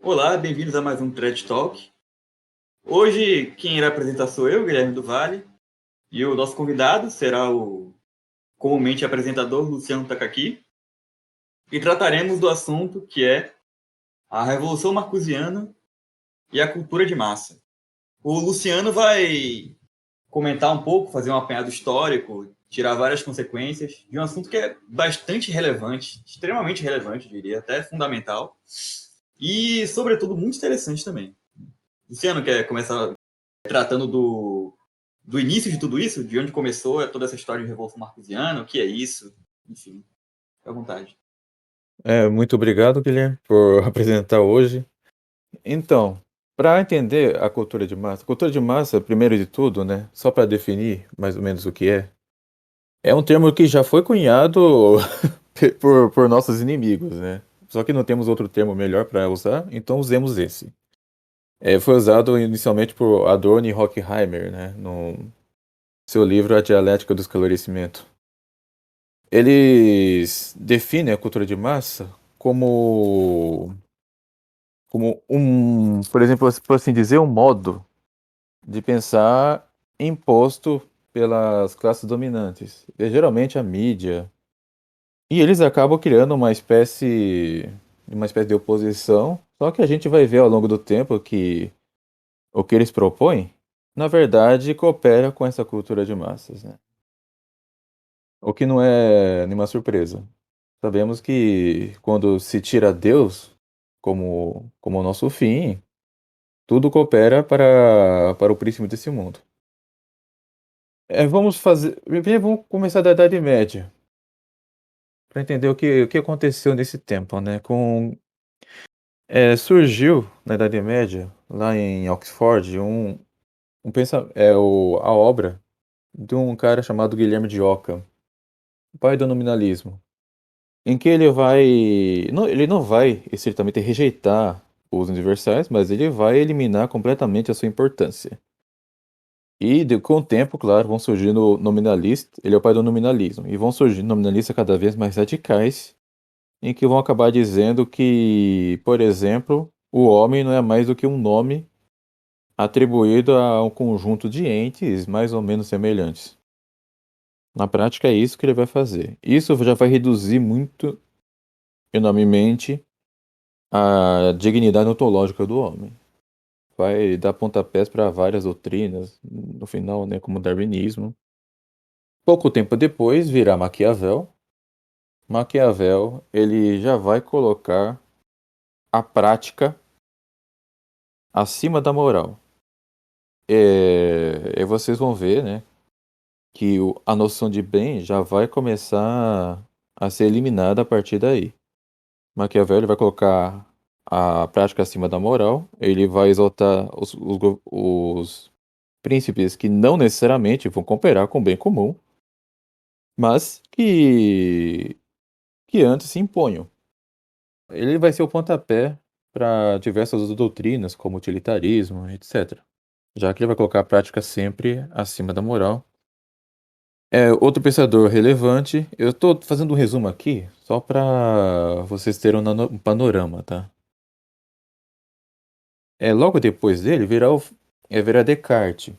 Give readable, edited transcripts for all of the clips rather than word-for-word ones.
Olá, bem-vindos a mais um TED Talk. Hoje, quem irá apresentar sou eu, Guilherme do Vale, e o nosso convidado será o comumente apresentador Luciano Takaki, e trataremos do assunto que é a Revolução Marcusiana e a cultura de massa. O Luciano vai comentar um pouco, fazer um apanhado histórico, tirar várias consequências de um assunto que é bastante relevante, extremamente relevante, diria, até fundamental, e, sobretudo, muito interessante também. Luciano, quer começar tratando do início de tudo isso, de onde começou toda essa história de Revolução Marcusiana, o que é isso, enfim, fica à vontade. Muito obrigado, Guilherme, por apresentar hoje. Então, para entender a cultura de massa, primeiro de tudo, né, só para definir mais ou menos o que é um termo que já foi cunhado por nossos inimigos, né? Só que não temos outro termo melhor para usar, então usemos esse. Foi usado inicialmente por Adorno e Horkheimer, né, no seu livro A Dialética do Esclarecimento. Eles definem a cultura de massa como por exemplo, por assim dizer, um modo de pensar imposto pelas classes dominantes, geralmente a mídia. E eles acabam criando uma espécie de oposição, só que a gente vai ver ao longo do tempo que o que eles propõem, na verdade, coopera com essa cultura de massas, né? O que não é nenhuma surpresa. Sabemos que quando se tira Deus como o nosso fim, tudo coopera para o príncipe desse mundo. Vamos fazer. Primeiro vamos começar da Idade Média, para entender o que aconteceu nesse tempo, né? Surgiu na Idade Média, lá em Oxford, a obra de um cara chamado Guilherme de Ockham, o pai do nominalismo, em que ele não vai estritamente rejeitar os universais, mas ele vai eliminar completamente a sua importância. Com o tempo, claro, vão surgindo nominalistas, ele é o pai do nominalismo, e vão surgindo nominalistas cada vez mais radicais, em que vão acabar dizendo que, por exemplo, o homem não é mais do que um nome atribuído a um conjunto de entes mais ou menos semelhantes. Na prática é isso que ele vai fazer. Isso já vai reduzir muito, enormemente, a dignidade ontológica do homem. Vai dar pontapés para várias doutrinas, no final, né, como o darwinismo. Pouco tempo depois virá Maquiavel. Maquiavel, ele já vai colocar a prática acima da moral. E vocês vão ver, né, que a noção de bem já vai começar a ser eliminada a partir daí. Maquiavel ele vai colocar a prática acima da moral, ele vai exaltar os príncipes que não necessariamente vão cooperar com o bem comum, mas que antes se imponham. Ele vai ser o pontapé para diversas outras doutrinas, como utilitarismo, etc. Já que ele vai colocar a prática sempre acima da moral. Outro pensador relevante, eu estou fazendo um resumo aqui, só para vocês terem um panorama, tá? Logo depois dele virá Descartes.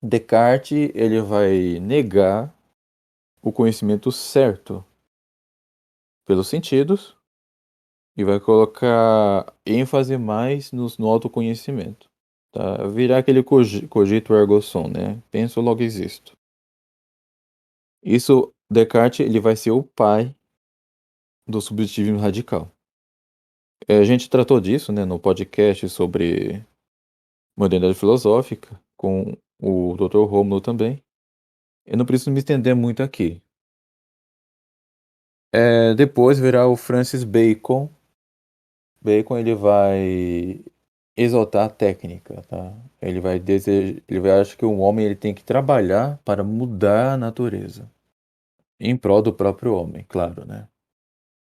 Descartes, ele vai negar o conhecimento certo pelos sentidos e vai colocar ênfase mais no autoconhecimento. Tá? Virá aquele cogito ergo sum, né? Penso, logo existo. Isso, Descartes, ele vai ser o pai do subjetivismo radical. A gente tratou disso, né, no podcast sobre modernidade filosófica, com o Dr. Rômulo também. Eu não preciso me estender muito aqui. Depois virá o Francis Bacon. Bacon ele vai exaltar a técnica, tá? Ele vai achar que o homem ele tem que trabalhar para mudar a natureza, em prol do próprio homem, claro, né?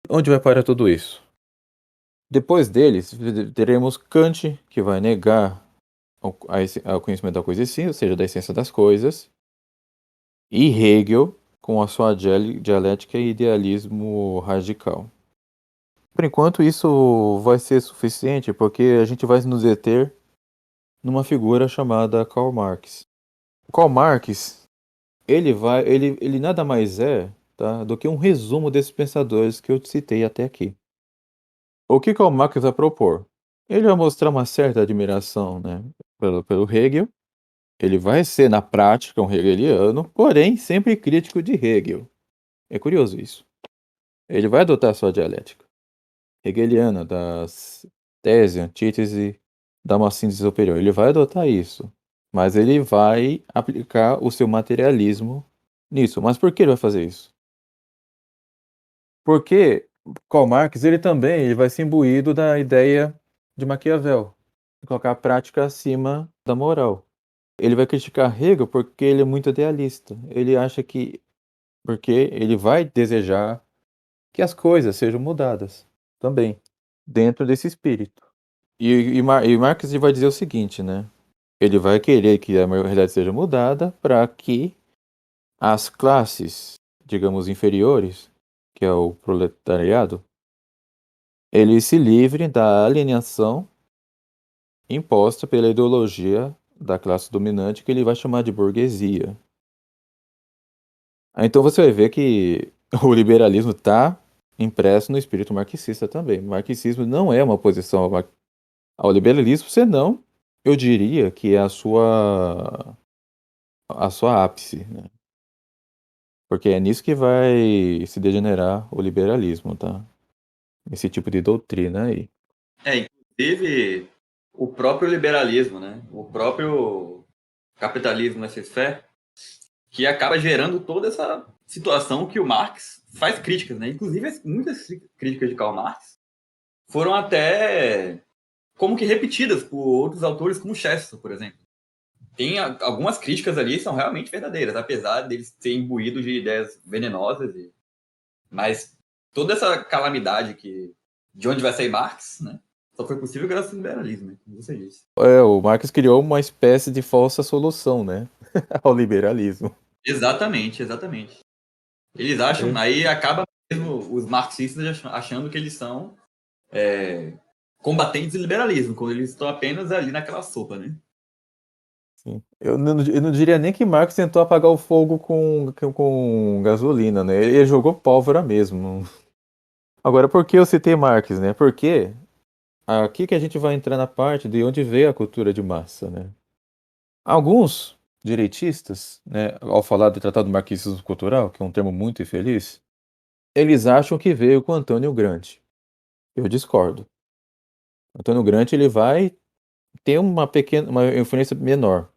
Onde vai parar tudo isso? Depois deles, teremos Kant, que vai negar ao conhecimento da coisa em si, ou seja, da essência das coisas, e Hegel, com a sua dialética e idealismo radical. por enquanto isso vai ser suficiente porque a gente vai nos deter numa figura chamada Karl Marx. Karl Marx, ele nada mais é, tá, do que um resumo desses pensadores que eu citei até aqui. O que Karl Marx vai propor? Ele vai mostrar uma certa admiração, né, pelo Hegel. Ele vai ser, na prática, um hegeliano, porém sempre crítico de Hegel. É curioso isso. Ele vai adotar sua dialética hegeliana das tese, antítese, da uma síntese superior. Ele vai adotar isso, mas ele vai aplicar o seu materialismo nisso. Mas por que ele vai fazer isso? Porque Karl Marx ele vai ser imbuído da ideia de Maquiavel, de colocar a prática acima da moral. Ele vai criticar Hegel porque ele é muito idealista. Ele acha que porque ele vai desejar que as coisas sejam mudadas também, dentro desse espírito. E Marx ele vai dizer o seguinte, né? Ele vai querer que a realidade seja mudada para que as classes, digamos, inferiores, que é o proletariado, eles se livrem da alienação imposta pela ideologia da classe dominante que ele vai chamar de burguesia. Então você vai ver que o liberalismo está impresso no espírito marxista também. O marxismo não é uma oposição ao liberalismo, senão eu diria que é a sua ápice, né? Porque é nisso que vai se degenerar o liberalismo, tá? Esse tipo de doutrina aí. Inclusive o próprio liberalismo, né? O próprio capitalismo nessa esfera, que acaba gerando toda essa situação que o Marx faz críticas, né? Inclusive, muitas críticas de Karl Marx foram até como que repetidas por outros autores, como Chesterton, por exemplo. Tem algumas críticas ali que são realmente verdadeiras, apesar deles serem imbuídos de ideias venenosas. Mas toda essa calamidade de onde vai sair Marx, né? Só foi possível graças ao liberalismo, né? Como você disse. O Marx criou uma espécie de falsa solução, né? Ao liberalismo. Exatamente, exatamente. Eles acham, É. aí acaba mesmo os marxistas achando que eles são combatentes do liberalismo, quando eles estão apenas ali naquela sopa, né? Sim. Eu não diria nem que Marx tentou apagar o fogo com gasolina, né? Ele jogou pólvora mesmo. Agora, por que eu citei Marx, né? Porque aqui que a gente vai entrar na parte de onde veio a cultura de massa, né? Alguns direitistas, né, ao falar do Tratado do Marxismo Cultural, que é um termo muito infeliz, eles acham que veio com Antônio Gramsci. Eu discordo. Antônio Gramsci ele vai ter uma influência menor.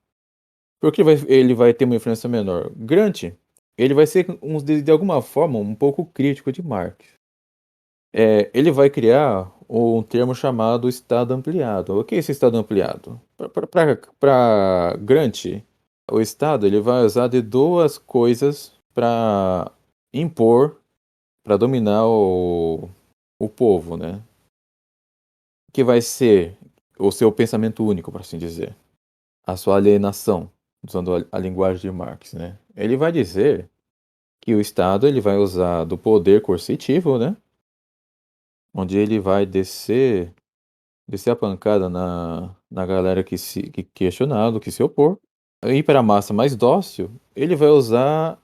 Por que ele vai ter uma influência menor? Gramsci, ele vai ser de alguma forma um pouco crítico de Marx. Ele vai criar um termo chamado Estado ampliado. O que é esse Estado ampliado? Para Gramsci, o Estado ele vai usar de duas coisas para impor, para dominar o povo, né? Que vai ser o seu pensamento único, por assim dizer. A sua alienação, usando a linguagem de Marx, né? Ele vai dizer que o Estado ele vai usar do poder coercitivo, né? Onde ele vai descer a pancada na galera que questionado, que se opor. E para a massa mais dócil, ele vai usar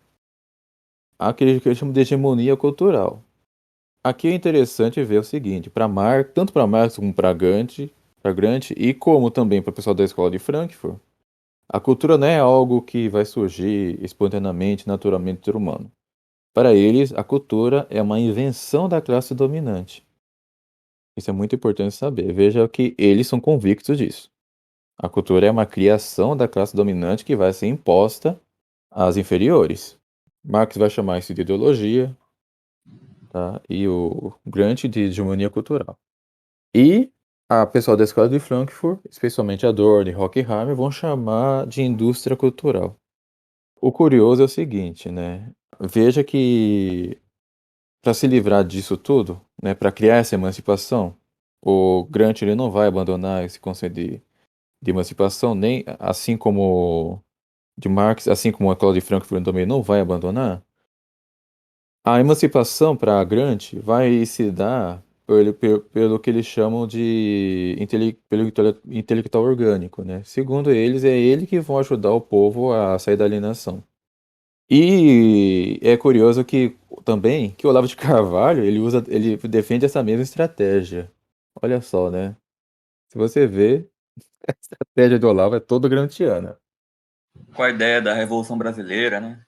aquele que eu chamo de hegemonia cultural. Aqui é interessante ver o seguinte, tanto para Marx como para Gramsci e como também para o pessoal da escola de Frankfurt, a cultura não é algo que vai surgir espontaneamente, naturalmente do ser humano. Para eles, a cultura é uma invenção da classe dominante. Isso é muito importante saber. Veja que eles são convictos disso. A cultura é uma criação da classe dominante que vai ser imposta às inferiores. Marx vai chamar isso de ideologia, tá? E o Gramsci de hegemonia cultural. E a pessoal da escola de Frankfurt, especialmente Adorno e Horkheimer, vão chamar de indústria cultural. O curioso é o seguinte, né? Veja que para se livrar disso tudo, né, para criar essa emancipação, o Gramsci ele não vai abandonar esse conceito de emancipação, nem assim como de Marx, assim como a escola de Frankfurt também não vai abandonar. A emancipação para Gramsci vai se dar pelo que eles chamam de intelectual orgânico, né? Segundo eles, é ele que vão ajudar o povo a sair da alienação. E é curioso que também que o Olavo de Carvalho, ele defende essa mesma estratégia. Olha só, né? Se você vê, a estratégia do Olavo é toda gramsciana. Com a ideia da Revolução Brasileira, né?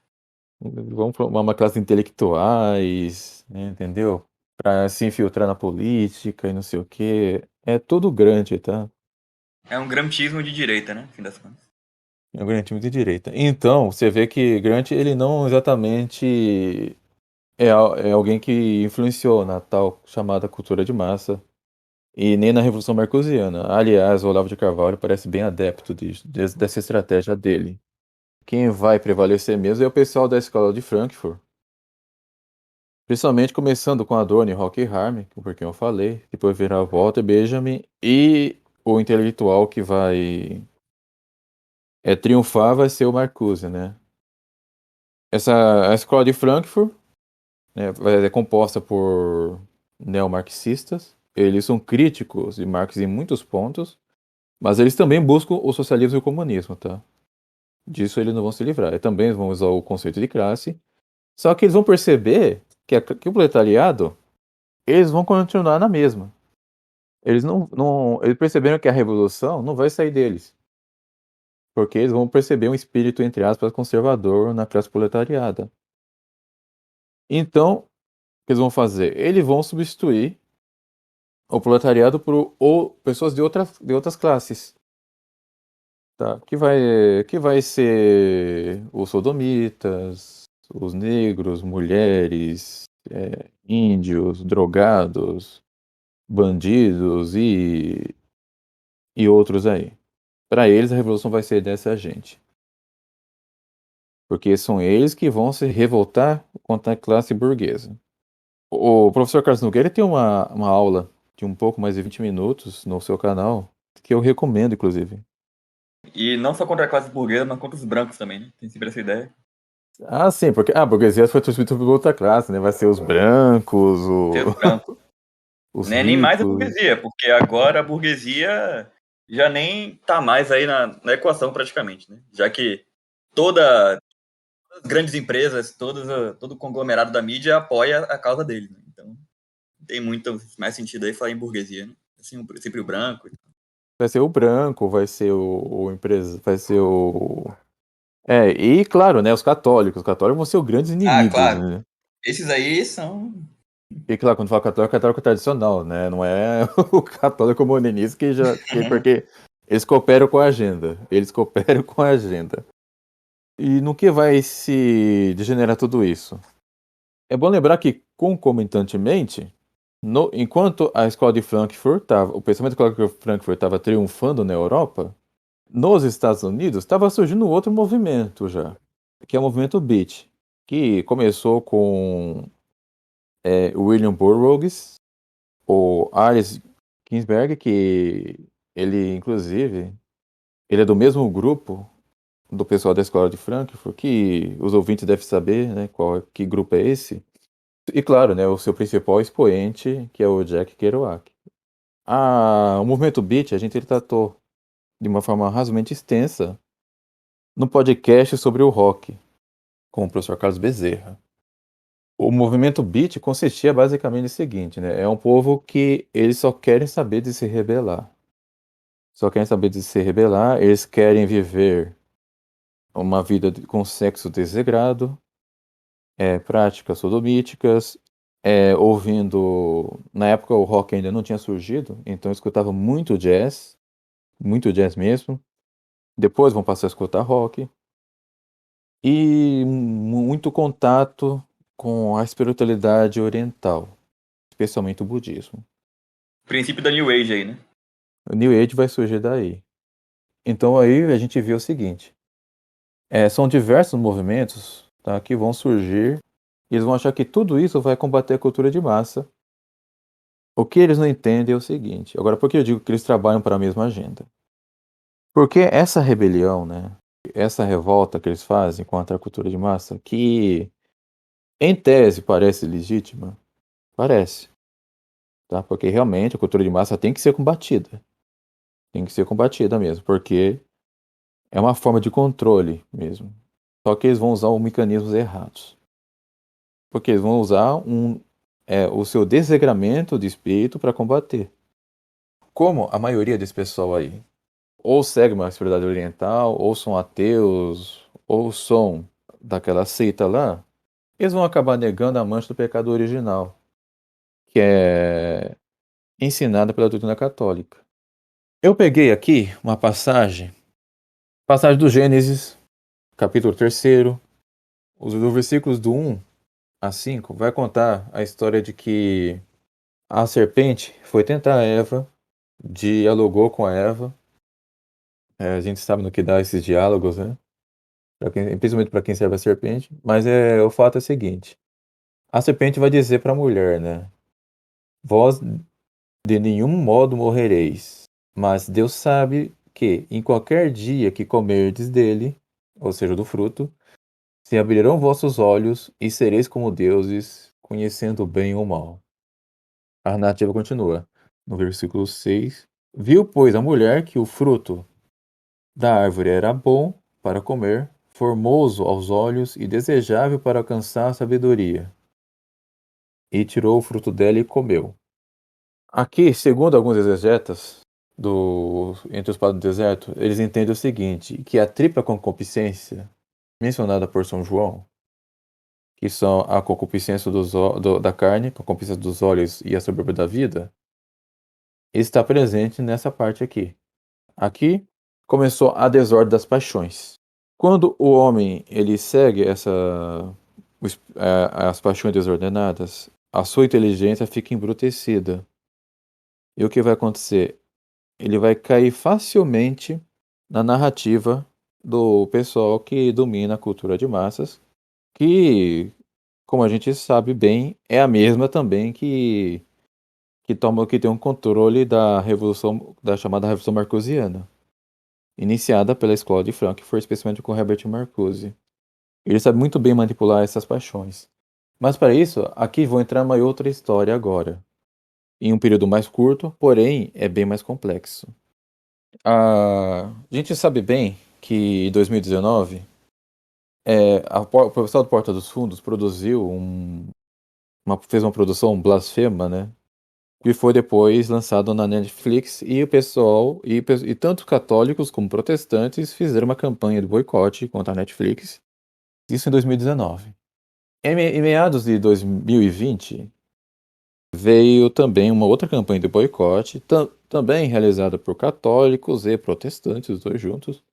Vamos formar uma classe de intelectuais, né, entendeu? Pra se infiltrar na política e não sei o quê. É tudo grande, tá? É um gramscismo de direita, né? No fim das contas. É um grande time de direita. Então, você vê que Grant, ele não exatamente é alguém que influenciou na tal chamada cultura de massa e nem na Revolução Marcosiana. Aliás, o Olavo de Carvalho parece bem adepto dessa estratégia dele. Quem vai prevalecer mesmo é o pessoal da escola de Frankfurt. Principalmente começando com Adorno e Horkheimer, porque eu falei, depois virá Walter Benjamin e o intelectual que vai triunfar vai ser o Marcuse, né? A escola de Frankfurt, né, é composta por neomarxistas. Eles são críticos de Marx em muitos pontos, mas eles também buscam o socialismo e o comunismo, tá? Disso eles não vão se livrar. E também vão usar o conceito de classe. Só que eles vão perceber que o proletariado, eles vão continuar na mesma. Eles perceberam que a revolução não vai sair deles. Porque eles vão perceber um espírito, entre aspas, conservador na classe proletariada. Então, o que eles vão fazer? Eles vão substituir o proletariado por pessoas de outras classes. Tá? Que vai ser os sodomitas, os negros, mulheres, índios, drogados, bandidos e outros aí. Para eles, a revolução vai ser dessa gente. Porque são eles que vão se revoltar contra a classe burguesa. O professor Carlos Nogueira tem uma aula de um pouco mais de 20 minutos no seu canal, que eu recomendo, inclusive. E não só contra a classe burguesa, mas contra os brancos também, né? Tem sempre essa ideia. Ah, sim, porque a burguesia foi transmitida por outra classe, né? Vai ser os brancos, Ser os brancos. os Nem mais a ricos. burguesia, porque agora a burguesia já nem tá mais aí na equação praticamente, né? Já que todas as grandes empresas, todo o conglomerado da mídia apoia a causa deles, né? Então não tem muito mais sentido aí falar em burguesia, né? Assim, sempre o branco. Vai ser o branco, vai ser o empresa, vai ser o. E claro, né? Os católicos. Os católicos vão ser os grandes Ah, inimigos, claro. né? Esses aí são. E claro, quando fala católico, é católico tradicional, né? Não é o católico modernista porque eles cooperam com a agenda. Eles cooperam com a agenda. E no que vai se degenerar tudo isso? É bom lembrar que, concomitantemente, enquanto a escola de Frankfurt estava, o pensamento da escola de Frankfurt estava triunfando na Europa, nos Estados Unidos estava surgindo outro movimento já, que é o movimento Beat, que começou com William Burroughs, o Alice Ginsberg, que ele, inclusive, ele é do mesmo grupo do pessoal da escola de Frankfurt, que os ouvintes devem saber, né, que grupo é esse. E claro, né, o seu principal expoente, que é o Jack Kerouac. O movimento Beat a gente ele tratou de uma forma razoavelmente extensa no podcast sobre o rock, com o professor Carlos Bezerra. O movimento Beat consistia basicamente no seguinte, né? É um povo que eles só querem saber de se rebelar. Só querem saber de se rebelar, eles querem viver uma vida com sexo desregrado, práticas sodomíticas, ouvindo. Na época o rock ainda não tinha surgido, então eu escutava muito jazz mesmo. Depois vão passar a escutar rock. E muito contato com a espiritualidade oriental, especialmente o budismo. Princípio da New Age aí, né? O New Age vai surgir daí. Então aí a gente vê o seguinte: são diversos movimentos, tá, que vão surgir. E eles vão achar que tudo isso vai combater a cultura de massa. O que eles não entendem é o seguinte. Agora, por que eu digo que eles trabalham para a mesma agenda? Porque essa rebelião, né, essa revolta que eles fazem contra a cultura de massa, que em tese parece legítima, parece. tá? Porque realmente a cultura de massa tem que ser combatida. Tem que ser combatida mesmo, porque é uma forma de controle mesmo. Só que eles vão usar os mecanismos errados. Porque eles vão usar o seu desregramento de espírito para combater. Como a maioria desse pessoal aí ou segue uma espiritualidade oriental, ou são ateus, ou são daquela seita lá, eles vão acabar negando a mancha do pecado original, que é ensinada pela doutrina católica. Eu peguei aqui uma passagem do Gênesis, capítulo 3, os versículos do 1 a 5, vai contar a história de que a serpente foi tentar a Eva, dialogou com a Eva. A gente sabe no que dá esses diálogos, né? Principalmente para quem serve a serpente. Mas o fato é o seguinte: a serpente vai dizer para a mulher, né? Vós de nenhum modo morrereis, mas Deus sabe que em qualquer dia que comerdes dele, ou seja, do fruto, se abrirão vossos olhos e sereis como deuses, conhecendo o bem e o mal. A narrativa continua no versículo 6. Viu, pois, a mulher que o fruto da árvore era bom para comer, formoso aos olhos e desejável para alcançar a sabedoria. E tirou o fruto dela e comeu. Aqui, segundo alguns exegetas entre os padres do deserto, eles entendem o seguinte, que a tripla concupiscência mencionada por São João, que são a concupiscência da carne, a concupiscência dos olhos e a soberba da vida, está presente nessa parte aqui. Aqui começou a desordem das paixões. Quando o homem ele segue as paixões desordenadas, a sua inteligência fica embrutecida. E o que vai acontecer? Ele vai cair facilmente na narrativa do pessoal que domina a cultura de massas, que, como a gente sabe bem, é a mesma também que tem um controle da chamada Revolução Marcosiana, iniciada pela escola de Frankfurt, especialmente com Herbert Marcuse. Ele sabe muito bem manipular essas paixões. Mas para isso, aqui vou entrar em uma outra história agora. Em um período mais curto, porém é bem mais complexo. A gente sabe bem que em 2019, o pessoal do Porta dos Fundos produziu fez uma produção blasfema, né? Que foi depois lançado na Netflix e o pessoal, e tanto católicos como protestantes fizeram uma campanha de boicote contra a Netflix. Isso em 2019. Em meados de 2020, veio também uma outra campanha de boicote, também realizada por católicos e protestantes, os dois juntos,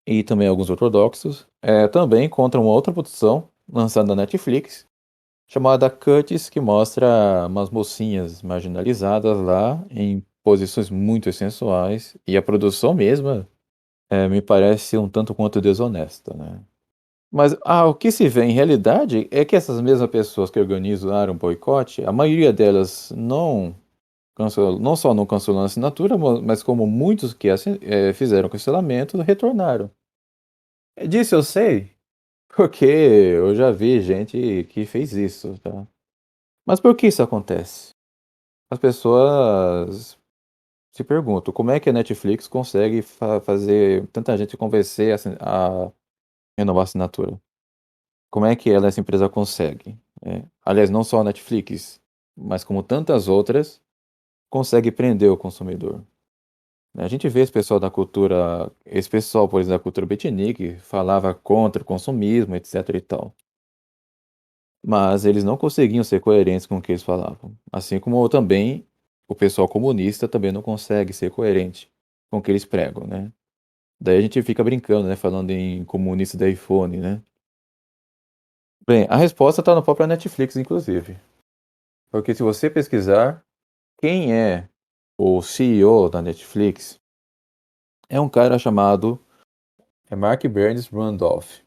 e também alguns ortodoxos, também contra uma outra produção lançada na Netflix, chamada Cuties, que mostra umas mocinhas marginalizadas lá em posições muito sensuais, e a produção mesma me parece um tanto quanto desonesta, né? Mas o que se vê em realidade é que essas mesmas pessoas que organizaram o boicote, a maioria delas não só não cancelou a assinatura, mas como muitos que fizeram cancelamento, retornaram. Disso eu sei, porque eu já vi gente que fez isso, tá? Mas por que isso acontece? As pessoas se perguntam como é que a Netflix consegue fazer tanta gente convencer a renovar a assinatura. Como é que essa empresa consegue? Aliás, não só a Netflix, mas como tantas outras, consegue prender o consumidor. A gente vê esse pessoal, por exemplo, da cultura beatnik, falava contra o consumismo, etc e tal. Mas eles não conseguiam ser coerentes com o que eles falavam. Assim como também o pessoal comunista também não consegue ser coerente com o que eles pregam, né? Daí a gente fica brincando, né? Falando em comunista da iPhone, né? Bem, a resposta está na própria Netflix, inclusive. Porque se você pesquisar quem é o CEO da Netflix, é um cara chamado Mark Burns Randolph,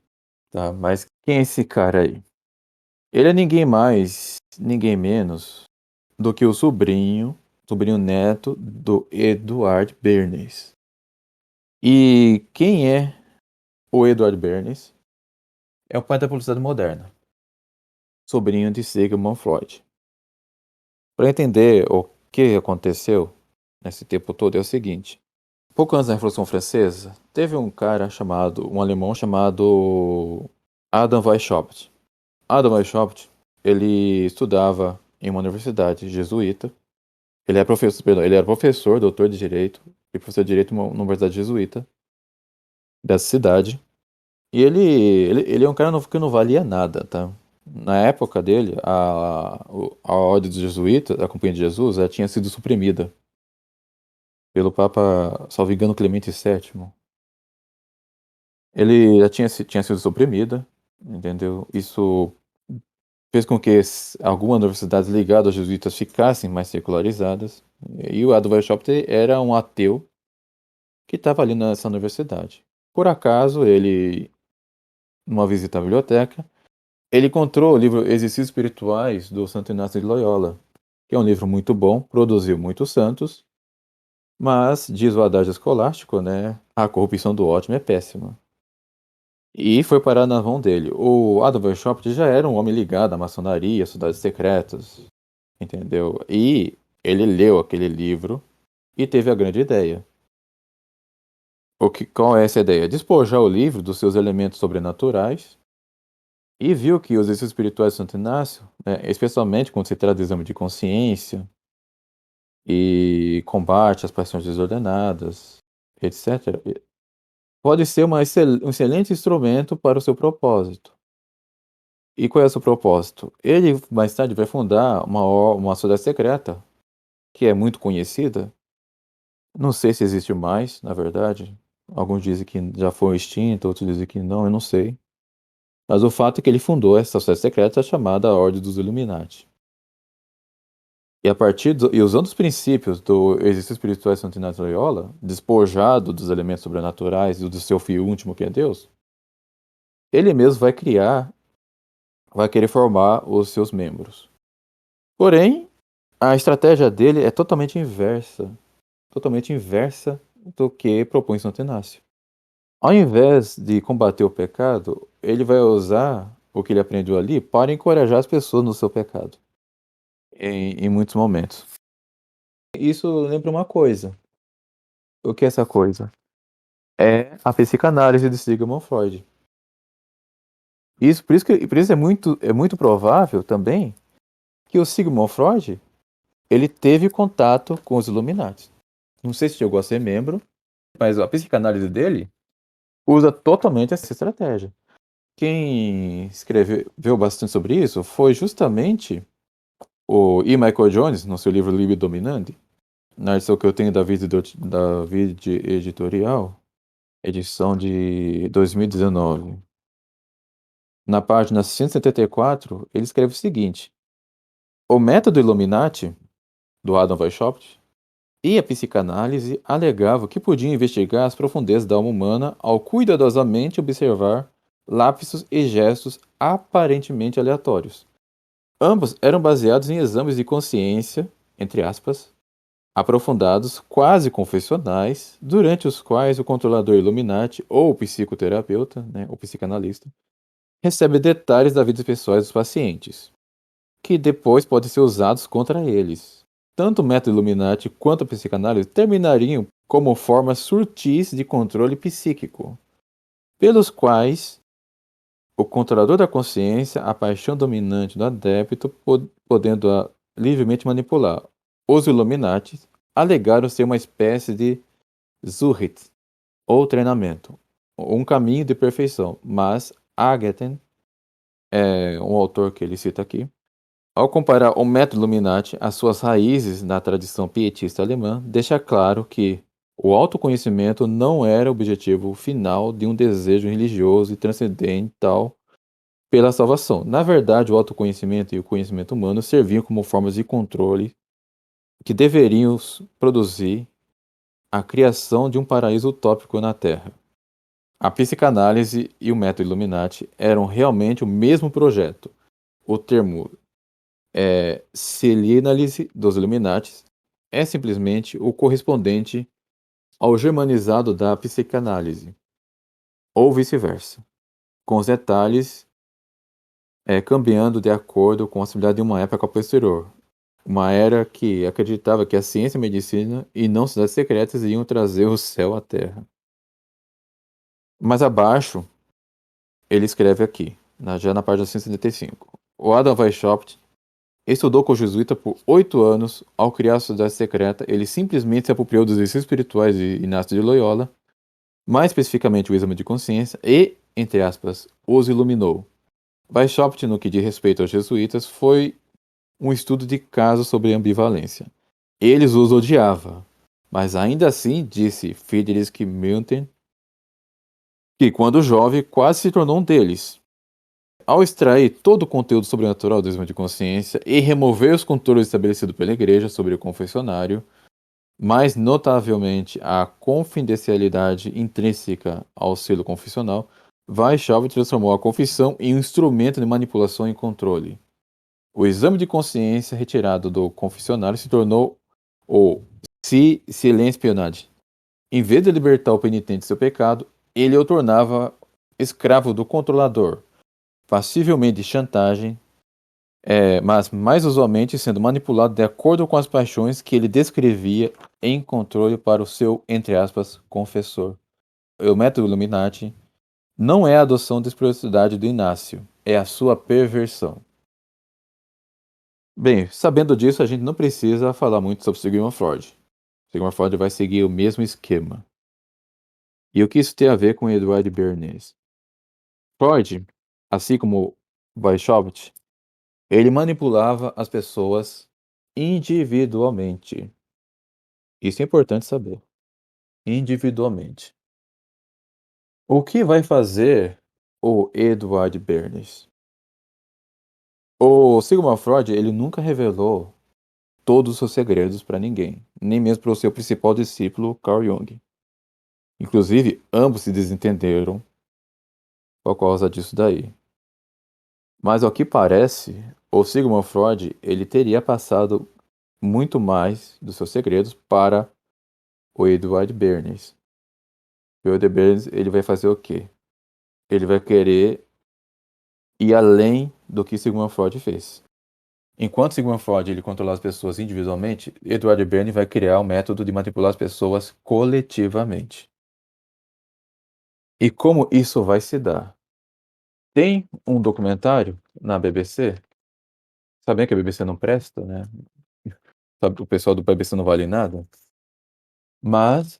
tá? Mas quem é esse cara aí? Ele é ninguém mais, ninguém menos do que o sobrinho neto do Edward Bernays. E quem é o Edward Bernays? É o pai da publicidade moderna, sobrinho de Sigmund Freud. Para entender o que aconteceu nesse tempo todo é o seguinte. Pouco antes da Revolução Francesa, teve um alemão chamado Adam Weishaupt. Adam Weishaupt, ele estudava em uma universidade jesuíta. Ele era professor, doutor de direito e professor de direito em uma universidade jesuíta dessa cidade. E ele é um cara que não valia nada, tá? Na época dele, a ordem dos jesuítas, a Companhia de Jesus, ela tinha sido suprimida pelo Papa, salvo engano, Clemente VII. Ele já tinha sido suprimida, entendeu? Isso fez com que algumas universidades ligadas aos jesuítas ficassem mais secularizadas. E o Adam Weishaupt era um ateu que estava ali nessa universidade. Por acaso, ele, numa visita à biblioteca, ele encontrou o livro Exercícios Espirituais do Santo Inácio de Loyola, que é um livro muito bom, produziu muitos santos, mas, diz o adágio escolástico, né, a corrupção do ótimo é péssima. E foi parar na mão dele. O Adam Weishaupt já era um homem ligado à maçonaria, sociedades secretas, entendeu? E ele leu aquele livro e teve a grande ideia. Qual é essa ideia? Despojar o livro dos seus elementos sobrenaturais e viu que os exercícios espirituais de Santo Inácio, né, especialmente quando se trata de exame de consciência e combate às paixões desordenadas, etc., pode ser um excelente instrumento para o seu propósito. E qual é o seu propósito? Ele mais tarde vai fundar uma sociedade secreta, que é muito conhecida. Não sei se existe mais, na verdade. Alguns dizem que já foi extinta, outros dizem que não, eu não sei. Mas o fato é que ele fundou essa sociedade secreta chamada Ordem dos Illuminati. E usando os princípios do exercício espiritual de Santo Inácio de Loyola, despojado dos elementos sobrenaturais e do seu fio último que é Deus, ele mesmo vai querer formar os seus membros. Porém, a estratégia dele é totalmente inversa do que propõe Santo Inácio. Ao invés de combater o pecado, ele vai usar o que ele aprendeu ali para encorajar as pessoas no seu pecado, em muitos momentos. Isso lembra uma coisa. O que é essa coisa? É a psicanálise de Sigmund Freud. Por isso é muito provável também que o Sigmund Freud ele teve contato com os Illuminati. Não sei se chegou a ser membro, mas a psicanálise dele usa totalmente essa estratégia. Quem escreveu bastante sobre isso foi justamente o E. Michael Jones, no seu livro Libido Dominante, na edição que eu tenho da Vid Editorial, edição de 2019. Na página 174, ele escreve o seguinte: o método Illuminati, do Adam Weishaupt, e a psicanálise alegavam que podiam investigar as profundezas da alma humana ao cuidadosamente observar lapsos e gestos aparentemente aleatórios. Ambos eram baseados em exames de consciência, entre aspas, aprofundados, quase confessionais, durante os quais o controlador Illuminati ou o psicoterapeuta, né, o psicanalista, recebe detalhes da vida pessoais dos pacientes, que depois podem ser usados contra eles. Tanto o método Illuminati quanto a psicanálise terminariam como formas sutis de controle psíquico, pelos quais o controlador da consciência, a paixão dominante do adepto, podendo-a livremente manipular. Os Illuminati alegaram ser uma espécie de Zuhit, ou treinamento, um caminho de perfeição, mas Agaten, é um autor que ele cita aqui, ao comparar o método Illuminati às suas raízes na tradição pietista alemã, deixa claro que o autoconhecimento não era o objetivo final de um desejo religioso e transcendental pela salvação. Na verdade, o autoconhecimento e o conhecimento humano serviam como formas de controle que deveriam produzir a criação de um paraíso utópico na Terra. A psicanálise e o método Illuminati eram realmente o mesmo projeto. O termo Selinálise dos Illuminati é simplesmente o correspondente ao germanizado da psicanálise, ou vice-versa, com os detalhes cambiando de acordo com a possibilidade de uma época posterior. Uma era que acreditava que a ciência, a medicina e não cidades secretas iam trazer o céu à terra. Mais abaixo, ele escreve aqui, já na página 175. O Adam Weishaupt estudou com o jesuíta por 8 anos. Ao criar a sociedade secreta, ele simplesmente se apropriou dos exercícios espirituais de Inácio de Loyola, mais especificamente o exame de consciência, e, entre aspas, os iluminou. Weishaupt, no que diz respeito aos jesuítas, foi um estudo de caso sobre ambivalência. Eles os odiavam, mas ainda assim, disse Friedrich Milton, que quando jovem quase se tornou um deles. Ao extrair todo o conteúdo sobrenatural do exame de consciência e remover os controles estabelecidos pela igreja sobre o confessionário, mais notavelmente a confidencialidade intrínseca ao selo confessional, Weishaupt transformou a confissão em um instrumento de manipulação e controle. O exame de consciência retirado do confessionário se tornou o silêncio-espionagem. Em vez de libertar o penitente de seu pecado, ele o tornava escravo do controlador, passivelmente de chantagem, mas mais usualmente sendo manipulado de acordo com as paixões que ele descrevia em controle para o seu, entre aspas, confessor. O método Illuminati não é a adoção da espiritualidade do Inácio, é a sua perversão. Bem, sabendo disso, a gente não precisa falar muito sobre Sigmund Freud. Sigmund Freud vai seguir o mesmo esquema. E o que isso tem a ver com Edward Bernays? Freud, assim como Weishaupt, ele manipulava as pessoas individualmente. Isso é importante saber. Individualmente. O que vai fazer o Edward Bernays? O Sigmund Freud, ele nunca revelou todos os seus segredos para ninguém, nem mesmo para o seu principal discípulo, Carl Jung. Inclusive, ambos se desentenderam por causa disso daí. Mas ao que parece, o Sigmund Freud, ele teria passado muito mais dos seus segredos para o Edward Bernays. O Edward Bernays, ele vai fazer o quê? Ele vai querer ir além do que Sigmund Freud fez. Enquanto Sigmund Freud ele controla as pessoas individualmente, Edward Bernays vai criar um método de manipular as pessoas coletivamente. E como isso vai se dar? Tem um documentário na BBC. Sabem que a BBC não presta, né? Sabe, o pessoal do BBC não vale nada. Mas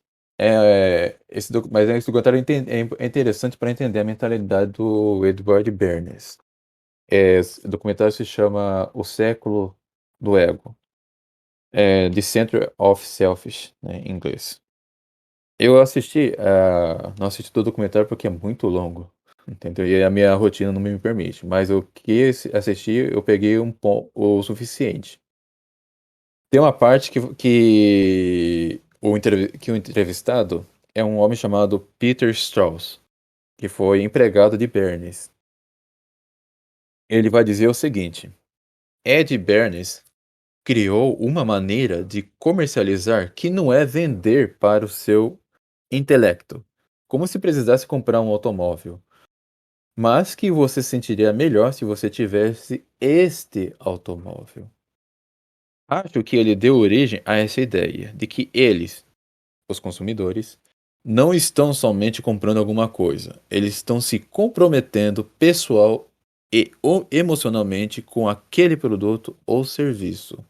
esse documentário é interessante para entender a mentalidade do Edward Bernays. O documentário se chama O Século do Ego. The Center of Selfish, né, em inglês. Eu não assisti todo o documentário porque é muito longo, entendeu? E a minha rotina não me permite. Mas o que assisti, eu peguei o suficiente. Tem uma parte que o entrevistado é um homem chamado Peter Strauss, que foi empregado de Bernays. Ele vai dizer o seguinte: Ed Bernays criou uma maneira de comercializar que não é vender para o seu intelecto, como se precisasse comprar um automóvel, mas que você se sentiria melhor se você tivesse este automóvel. Acho que ele deu origem a essa ideia de que eles, os consumidores, não estão somente comprando alguma coisa, eles estão se comprometendo pessoal e ou emocionalmente com aquele produto ou serviço.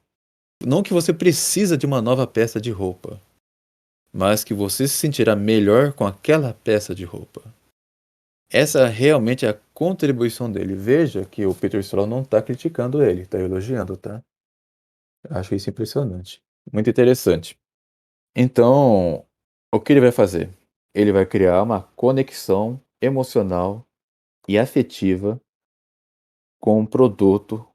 Não que você precisa de uma nova peça de roupa, mas que você se sentirá melhor com aquela peça de roupa. Essa realmente é a contribuição dele. Veja que o Peter Stroll não está criticando ele, está elogiando, tá? Acho isso impressionante. Muito interessante. Então, o que ele vai fazer? Ele vai criar uma conexão emocional e afetiva com um produto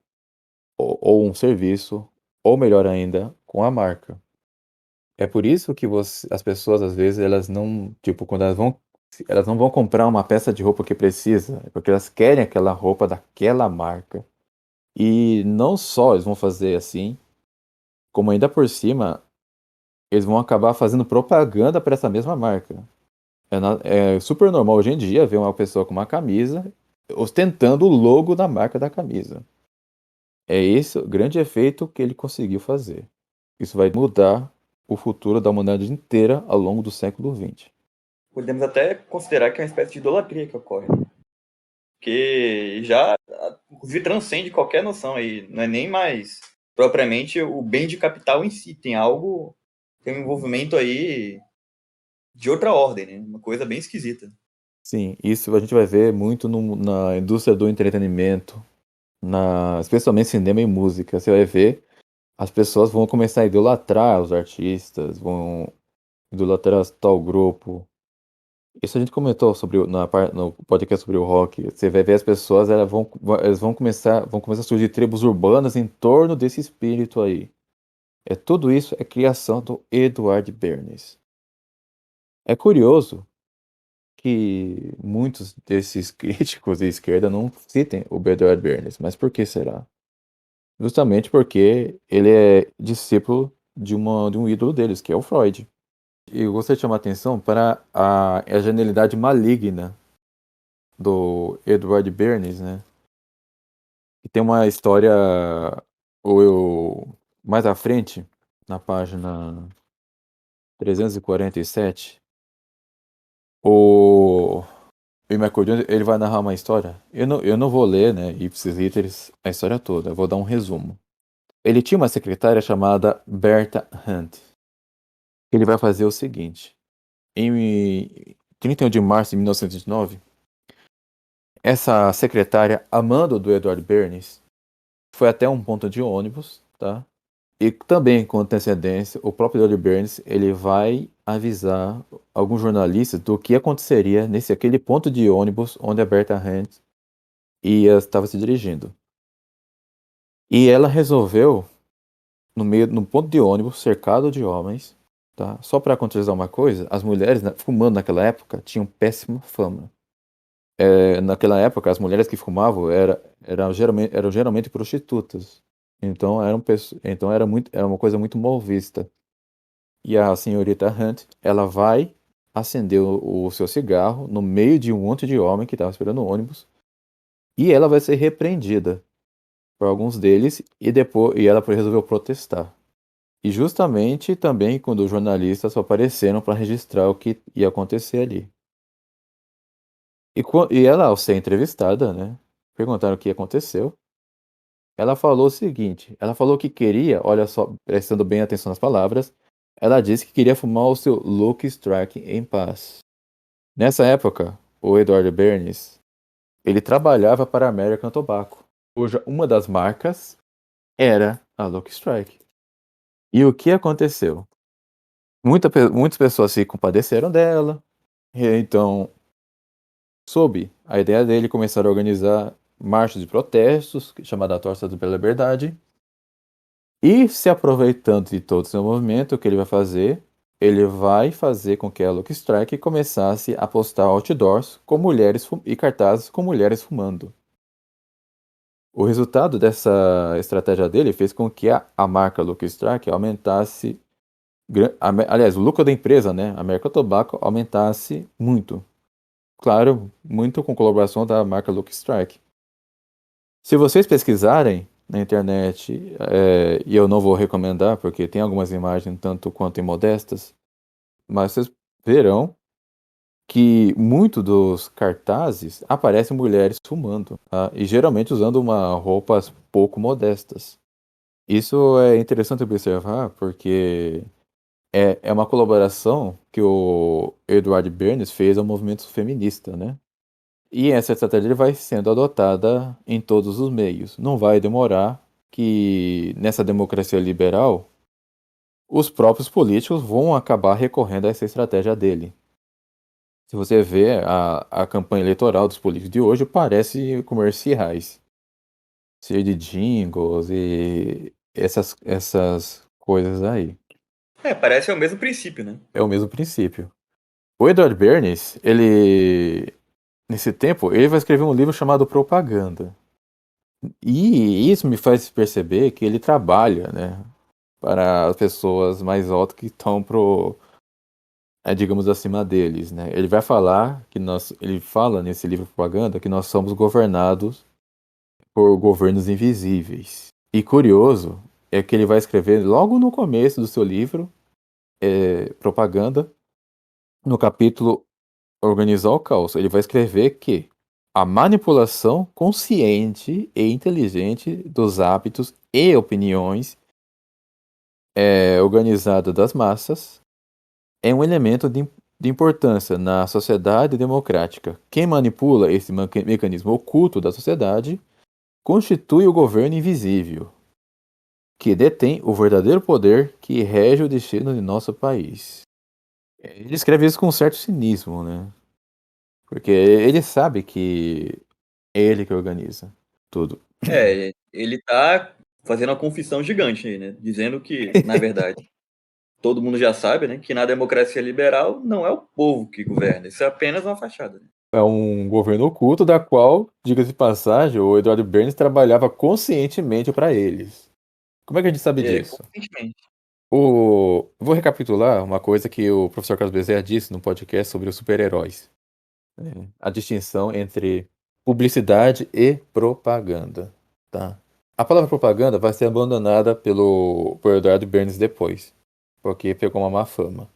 ou um serviço, ou melhor ainda, com a marca. É por isso que as pessoas, às vezes, elas não, tipo, quando elas não vão comprar uma peça de roupa que precisa, é porque elas querem aquela roupa daquela marca. E não só eles vão fazer assim, como ainda por cima, eles vão acabar fazendo propaganda para essa mesma marca. É super normal hoje em dia ver uma pessoa com uma camisa ostentando o logo da marca da camisa. É esse o grande efeito que ele conseguiu fazer. Isso vai mudar o futuro da humanidade inteira ao longo do século XX. Podemos até considerar que é uma espécie de idolatria que ocorre, né? Que já, inclusive, transcende qualquer noção aí. Não é nem mais propriamente o bem de capital em si. Tem um envolvimento aí de outra ordem, né? Uma coisa bem esquisita. Sim, isso a gente vai ver muito na indústria do entretenimento, especialmente cinema e música. Você vai ver, as pessoas vão começar a idolatrar os artistas, vão idolatrar tal grupo. Isso a gente comentou no podcast sobre o rock. Você vai ver as pessoas, elas vão começar a surgir tribos urbanas em torno desse espírito aí. Tudo isso é criação do Edward Bernays. É curioso que muitos desses críticos de esquerda não citem o Edward Bernays, mas por que será? Justamente porque ele é discípulo de um ídolo deles, que é o Freud. E eu gostaria de chamar a atenção para a genialidade maligna do Edward Bernays, né? E tem uma história, mais à frente, na página 347, o Michael Jones, ele vai narrar uma história. Eu não vou ler, né, ipsis literis, a história toda. Eu vou dar um resumo. Ele tinha uma secretária chamada Bertha Hunt. Ele vai fazer o seguinte. Em 31 de março de 1909, essa secretária, amando do Edward Bernays, foi até um ponto de ônibus, tá? E também com antecedência, o próprio Edward Bernays, ele vai avisar alguns jornalistas do que aconteceria nesse aquele ponto de ônibus onde a Bertha Hunt estava se dirigindo. E ela resolveu, no ponto de ônibus, cercado de homens, tá? Só para contextualizar uma coisa, as mulheres fumando naquela época tinham péssima fama. Naquela época, as mulheres que fumavam eram geralmente prostitutas. Então era uma coisa muito mal vista. E a senhorita Hunt, ela vai acender o seu cigarro no meio de um monte de homem que estava esperando o ônibus, e ela vai ser repreendida por alguns deles, e ela resolveu protestar. E justamente também quando os jornalistas apareceram para registrar o que ia acontecer ali. E ela, ao ser entrevistada, né, perguntaram o que aconteceu. Ela falou o seguinte: ela falou que queria, olha só, prestando bem atenção nas palavras, ela disse que queria fumar o seu Lucky Strike em paz. Nessa época, o Edward Bernays, ele trabalhava para a American Tobacco, cuja uma das marcas era a Lucky Strike. E o que aconteceu? Muitas pessoas se compadeceram dela, e então, sob a ideia dele, começaram a organizar marchas de protestos, chamada Torça pela Liberdade. E se aproveitando de todo esse movimento, o que ele vai fazer? Ele vai fazer com que a Lucky Strike começasse a postar outdoors com mulheres e cartazes com mulheres fumando. O resultado dessa estratégia dele fez com que a marca Lucky Strike aumentasse. Aliás, o lucro da empresa, né, a American Tobacco, aumentasse muito. Claro, muito com colaboração da marca Lucky Strike. Se vocês pesquisarem na internet, e eu não vou recomendar porque tem algumas imagens tanto quanto imodestas, mas vocês verão que muito dos cartazes aparecem mulheres fumando, tá? E geralmente usando roupas pouco modestas. Isso é interessante observar porque é uma colaboração que o Edward Bernays fez ao movimento feminista, né? E essa estratégia vai sendo adotada em todos os meios. Não vai demorar que nessa democracia liberal os próprios políticos vão acabar recorrendo a essa estratégia dele. Se você vê a campanha eleitoral dos políticos de hoje, parece comerciais, cheio de jingles e essas coisas aí. Parece o mesmo princípio, né? É o mesmo princípio. O Edward Bernays, nesse tempo, ele vai escrever um livro chamado Propaganda. E isso me faz perceber que ele trabalha, né, para as pessoas mais altas que estão digamos, acima deles, né? Ele fala nesse livro Propaganda que nós somos governados por governos invisíveis. E curioso é que ele vai escrever logo no começo do seu livro, Propaganda, no capítulo Organizar o Caos. Ele vai escrever que a manipulação consciente e inteligente dos hábitos e opiniões organizada das massas é um elemento de importância na sociedade democrática. Quem manipula esse mecanismo oculto da sociedade constitui o governo invisível, que detém o verdadeiro poder que rege o destino de nosso país. Ele escreve isso com um certo cinismo, né? Porque ele sabe que é ele que organiza tudo. Ele tá fazendo uma confissão gigante aí, né? Dizendo que, na verdade, todo mundo já sabe, né? Que na democracia liberal não é o povo que governa, isso é apenas uma fachada. Né? É um governo oculto da qual, diga-se de passagem, o Eduardo Berns trabalhava conscientemente para eles. Como é que a gente sabe disso? Conscientemente. Vou recapitular uma coisa que o professor Carlos Bezerra disse no podcast sobre os super-heróis. A distinção entre publicidade e propaganda. Tá? A palavra propaganda vai ser abandonada por Eduardo Berns depois, porque pegou uma má fama.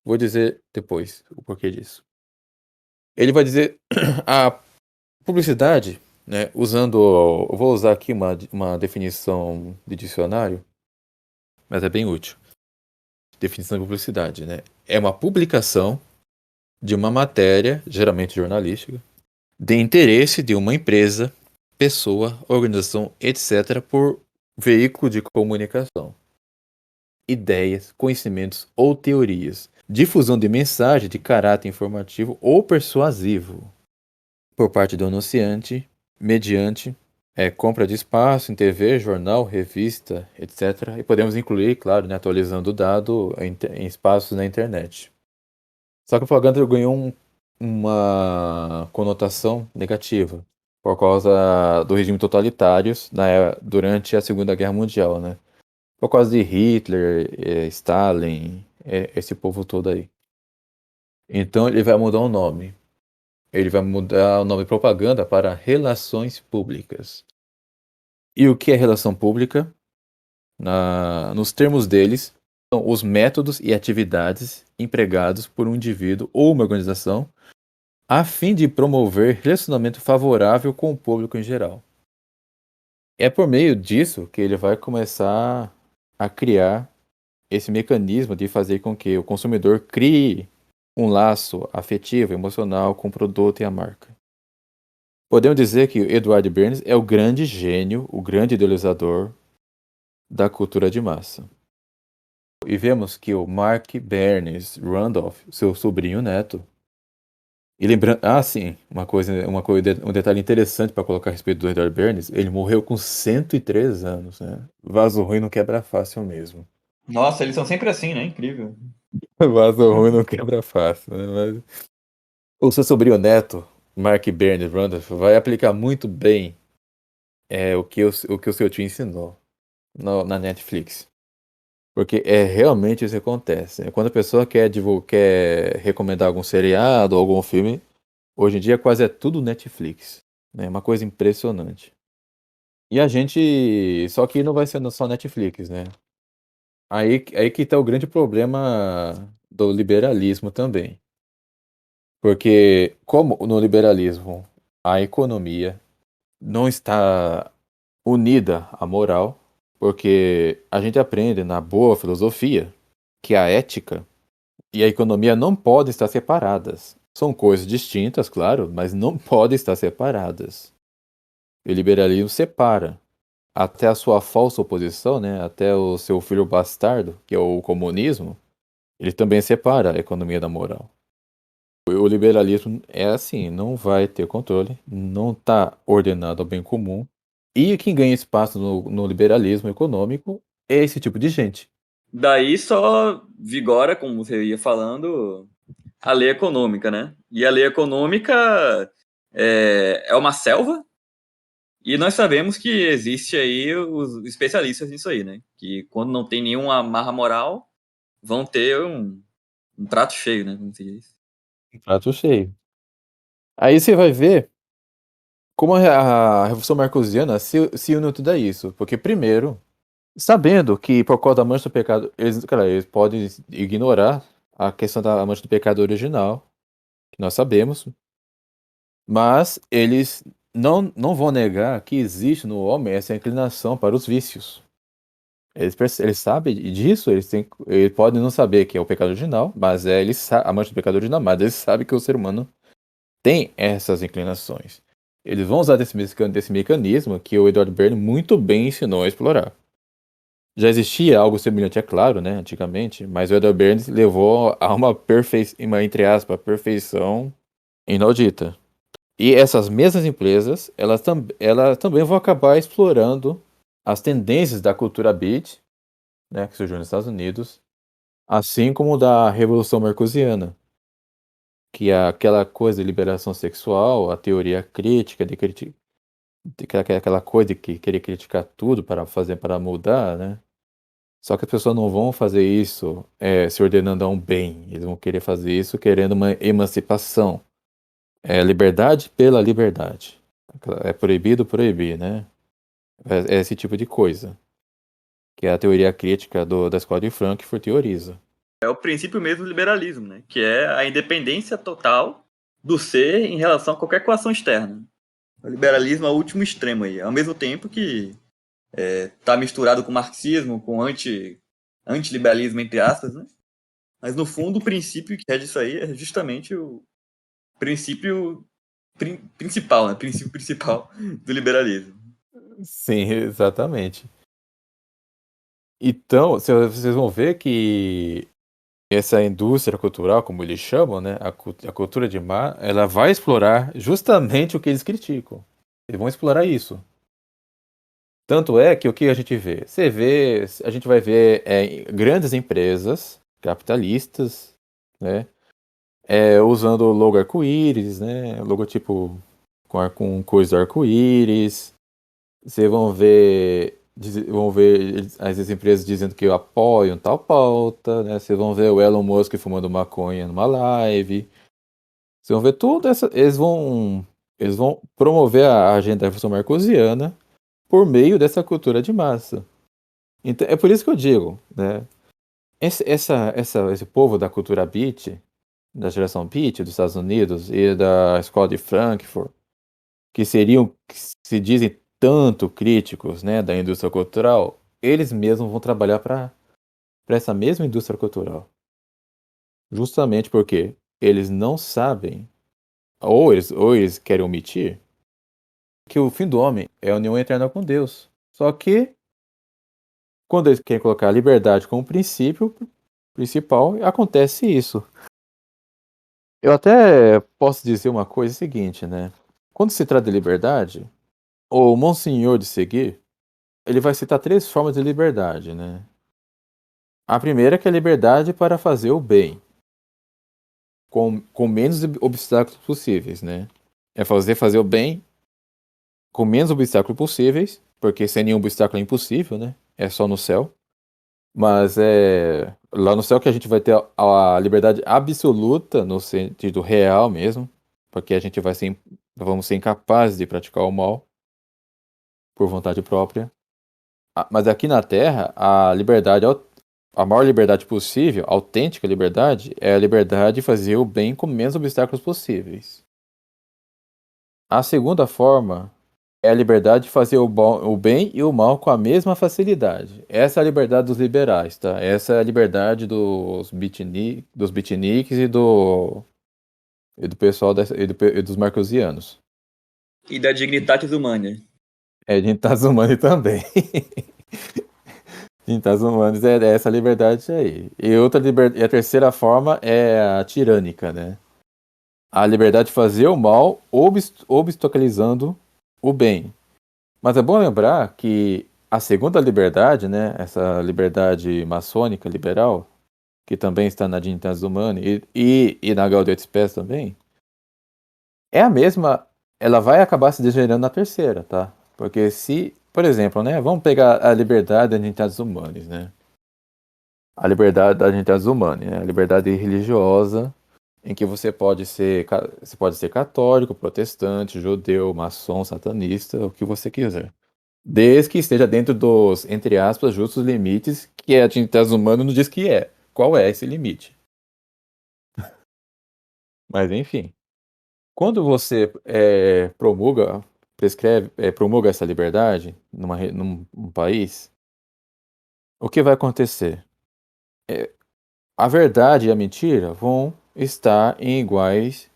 Vou dizer depois o porquê disso. Ele vai dizer a publicidade, né, usando. Eu vou usar aqui uma definição de dicionário, mas é bem útil. Definição de publicidade, né? É uma publicação de uma matéria, geralmente jornalística, de interesse de uma empresa, pessoa, organização, etc., por veículo de comunicação, ideias, conhecimentos ou teorias, difusão de mensagem de caráter informativo ou persuasivo por parte do anunciante, mediante compra de espaço em TV, jornal, revista, etc. E podemos incluir, claro, né, atualizando o dado em espaços na internet. Só que a propaganda ganhou uma conotação negativa por causa do regime totalitários durante a Segunda Guerra Mundial, né? Por causa de Hitler, Stalin, esse povo todo aí. Então ele vai mudar o nome. Ele vai mudar o nome propaganda para relações públicas. E o que é relação pública? Nos termos deles, são os métodos e atividades empregados por um indivíduo ou uma organização a fim de promover relacionamento favorável com o público em geral. É por meio disso que ele vai começar a criar esse mecanismo de fazer com que o consumidor crie um laço afetivo, emocional com o produto e a marca. Podemos dizer que o Edward Bernays é o grande gênio, o grande idealizador da cultura de massa. E vemos que o Mark Bernays Randolph, seu sobrinho neto, e lembrando, sim, um detalhe interessante para colocar a respeito do Edward Bernays, ele morreu com 103 anos, né? Vaso ruim não quebra fácil mesmo. Nossa, eles são sempre assim, né? Incrível. Vaso ruim não quebra fácil, né? O seu sobrinho neto, Mark Bernays Randolph, vai aplicar muito bem o que o seu tio ensinou na Netflix. Porque realmente isso que acontece. Quando a pessoa quer recomendar algum seriado ou algum filme, hoje em dia quase é tudo Netflix. É uma coisa impressionante. E a gente. Só que não vai ser só Netflix, né? Aí que tá o grande problema do liberalismo também. Porque, como no liberalismo a economia não está unida à moral, porque a gente aprende na boa filosofia que a ética e a economia não podem estar separadas. São coisas distintas, claro, mas não podem estar separadas. O liberalismo separa. Até a sua falsa oposição, né, até o seu filho bastardo, que é o comunismo, ele também separa a economia da moral. O liberalismo é assim, não vai ter controle, não está ordenado ao bem comum, e quem ganha espaço no liberalismo econômico é esse tipo de gente. Daí só vigora, como você ia falando, a lei econômica, né? E a lei econômica é uma selva, e nós sabemos que existe aí os especialistas nisso aí, né? Que quando não tem nenhuma amarra moral, vão ter um prato cheio, né? Como se diz. Prato cheio. Aí você vai ver Como a Revolução Marcosiana se une tudo a isso? Porque, primeiro, sabendo que por causa da mancha do pecado, eles podem ignorar a questão da mancha do pecado original, que nós sabemos, mas eles não vão negar que existe no homem essa inclinação para os vícios. Eles sabem disso, eles podem não saber que é o pecado original, mas a mancha do pecado original, mas eles sabem que o ser humano tem essas inclinações. Eles vão usar desse mecanismo que o Edward Bernays muito bem ensinou a explorar. Já existia algo semelhante, é claro, né, antigamente, mas o Edward Bernays levou a entre aspas, perfeição inaudita. E essas mesmas empresas, elas também vão acabar explorando as tendências da cultura beat, né, que surgiu nos Estados Unidos, assim como da Revolução Marcosiana, que é aquela coisa de liberação sexual, a teoria crítica, aquela coisa de que querer criticar tudo para mudar, né? Só que as pessoas não vão fazer isso se ordenando a um bem, eles vão querer fazer isso querendo uma emancipação. É liberdade pela liberdade. É proibido proibir, né? É esse tipo de coisa. Que é a teoria crítica da escola de Frankfurt teoriza. É o princípio mesmo do liberalismo, né? Que é a independência total do ser em relação a qualquer coação externa. O liberalismo é o último extremo aí. Ao mesmo tempo que está misturado com marxismo, com antiliberalismo, entre aspas, né? Mas no fundo o princípio que é disso aí é justamente o princípio principal, né? Princípio principal do liberalismo. Sim, exatamente. Então, vocês vão ver que essa indústria cultural, como eles chamam, né, a cultura de mar, ela vai explorar justamente o que eles criticam. Eles vão explorar isso. Tanto é que o que a gente vê? A gente vai ver grandes empresas capitalistas, né, usando o logo arco-íris, né, logotipo com cores do arco-íris. Vocês vão ver as empresas dizendo que apoiam tal pauta, né? Vocês vão ver o Elon Musk fumando maconha numa live. Vocês vão ver tudo essa. Eles vão promover a agenda da Revolução Marcosiana por meio dessa cultura de massa. Então, é por isso que eu digo, né? Esse povo da cultura beat, da geração beat dos Estados Unidos e da escola de Frankfurt, que se dizem tanto críticos, né, da indústria cultural, eles mesmos vão trabalhar para essa mesma indústria cultural. Justamente porque eles não sabem, ou eles querem omitir, que o fim do homem é a união eterna com Deus. Só que, quando eles querem colocar a liberdade como princípio principal, acontece isso. Eu até posso dizer uma coisa seguinte, né? Quando se trata de liberdade, o Monsenhor de Seguir, ele vai citar três formas de liberdade, né? A primeira é que é a liberdade para fazer o bem, com menos obstáculos possíveis, né? É fazer o bem com menos obstáculos possíveis, porque sem nenhum obstáculo é impossível, né? É só no céu. Mas é lá no céu que a gente vai ter a liberdade absoluta, no sentido real mesmo, porque vamos ser incapazes de praticar o mal por vontade própria. Mas aqui na Terra, a maior liberdade possível, autêntica liberdade, é a liberdade de fazer o bem com menos obstáculos possíveis. A segunda forma é a liberdade de fazer o bem e o mal com a mesma facilidade. Essa é a liberdade dos liberais, tá? Essa é a liberdade dos beatniks e do pessoal e dos marcosianos. E da dignitatis humana. É de Intazumani também. Tintas humanas é essa liberdade aí. E a terceira forma é a tirânica, né? A liberdade de fazer o mal obstaculizando o bem. Mas é bom lembrar que a segunda liberdade, né? Essa liberdade maçônica liberal, que também está na Dignitas Humanae e na Gaudium et Spes também, é a mesma. Ela vai acabar se degenerando na terceira, tá? Porque se, por exemplo, né? Vamos pegar a liberdade das Dignitas Humanae, né? A liberdade da identidade humana, né? A liberdade religiosa em que você pode ser católico, protestante, judeu, maçom, satanista, o que você quiser. Desde que esteja dentro dos, entre aspas, justos limites que a dignidade humana nos diz que é. Qual é esse limite? Mas enfim, quando você promulga essa liberdade num país, o que vai acontecer? A verdade e a mentira vão estar em iguais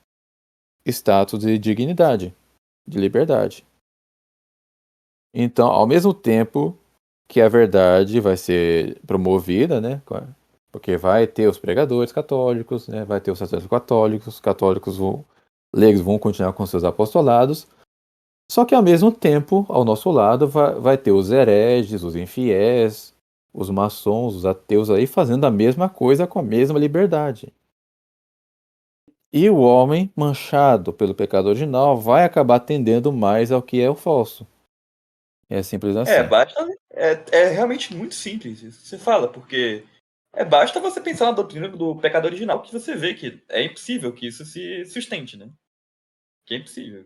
status de dignidade, de liberdade. Então, ao mesmo tempo que a verdade vai ser promovida, né? Porque vai ter os pregadores católicos, né? Vai ter os sacerdotes católicos leigos vão continuar com seus apostolados. Só que ao mesmo tempo, ao nosso lado, vai ter os hereges, os infiéis, os maçons, os ateus aí fazendo a mesma coisa com a mesma liberdade. E o homem, manchado pelo pecado original, vai acabar tendendo mais ao que é o falso. É simples assim. Basta. É realmente muito simples isso que você fala, porque basta você pensar na doutrina do pecado original que você vê que é impossível que isso se sustente, né? Que é impossível.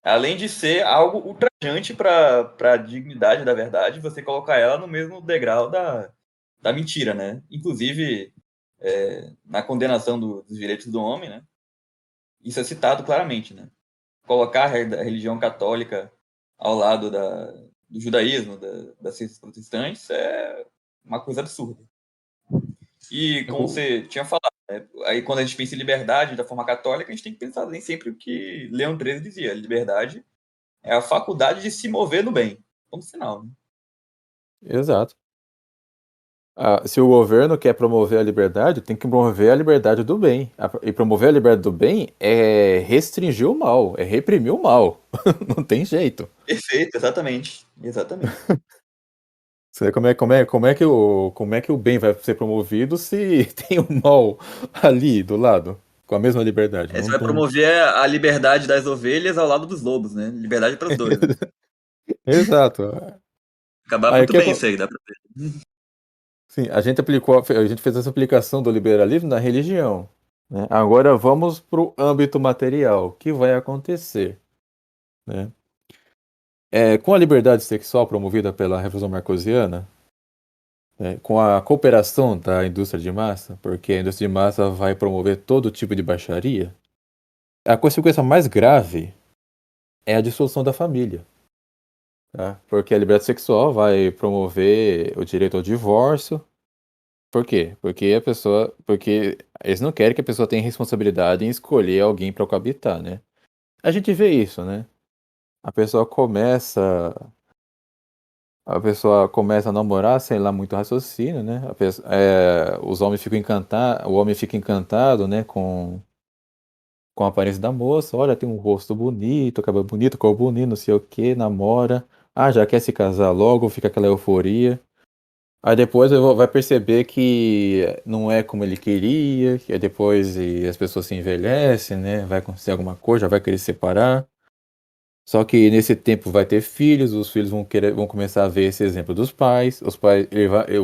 Além de ser algo ultrajante para a dignidade da verdade, você colocar ela no mesmo degrau da mentira, né? Inclusive, na condenação dos direitos do homem, né? Isso é citado claramente, né? Colocar a religião católica ao lado do judaísmo, das ciências protestantes, é uma coisa absurda. E como você tinha falado, né? Aí quando a gente pensa em liberdade da forma católica, a gente tem que pensar nem sempre o que Leão XIII dizia: liberdade é a faculdade de se mover no bem. Ponto final. Né? Exato. Se o governo quer promover a liberdade, tem que promover a liberdade do bem. E promover a liberdade do bem é restringir o mal, é reprimir o mal. Não tem jeito. Perfeito, exatamente. Exatamente. Você vê como é que o bem vai ser promovido se tem o mal ali do lado, com a mesma liberdade? Você Não, vai não... promover a liberdade das ovelhas ao lado dos lobos, né? Liberdade para os dois. Né? Exato. Acabar Aí muito que bem isso aí, dá pra ver. sim, a gente fez essa aplicação do liberalismo na religião, né? Agora vamos para o âmbito material. O que vai acontecer, né? Com a liberdade sexual promovida pela Revolução Marcosiana, né, com a cooperação da indústria de massa, porque a indústria de massa vai promover todo tipo de baixaria, a consequência mais grave é a dissolução da família. Tá? Porque a liberdade sexual vai promover o direito ao divórcio. Por quê? Porque eles não querem que a pessoa tenha responsabilidade em escolher alguém para coabitar, né? A gente vê isso, né? A pessoa começa A pessoa começa a namorar sem lá muito raciocínio, né? Os homens ficam encantados, o homem fica encantado, né, com a aparência da moça. Olha, tem um rosto bonito, cabelo bonito, cor bonito, não sei o que, namora. Ah, já quer se casar logo, fica aquela euforia. Aí depois vai perceber que não é como ele queria, que aí depois as pessoas se envelhecem, né? Vai acontecer alguma coisa, já vai querer se separar. Só que nesse tempo vai ter filhos, os filhos vão começar a ver esse exemplo dos pais, os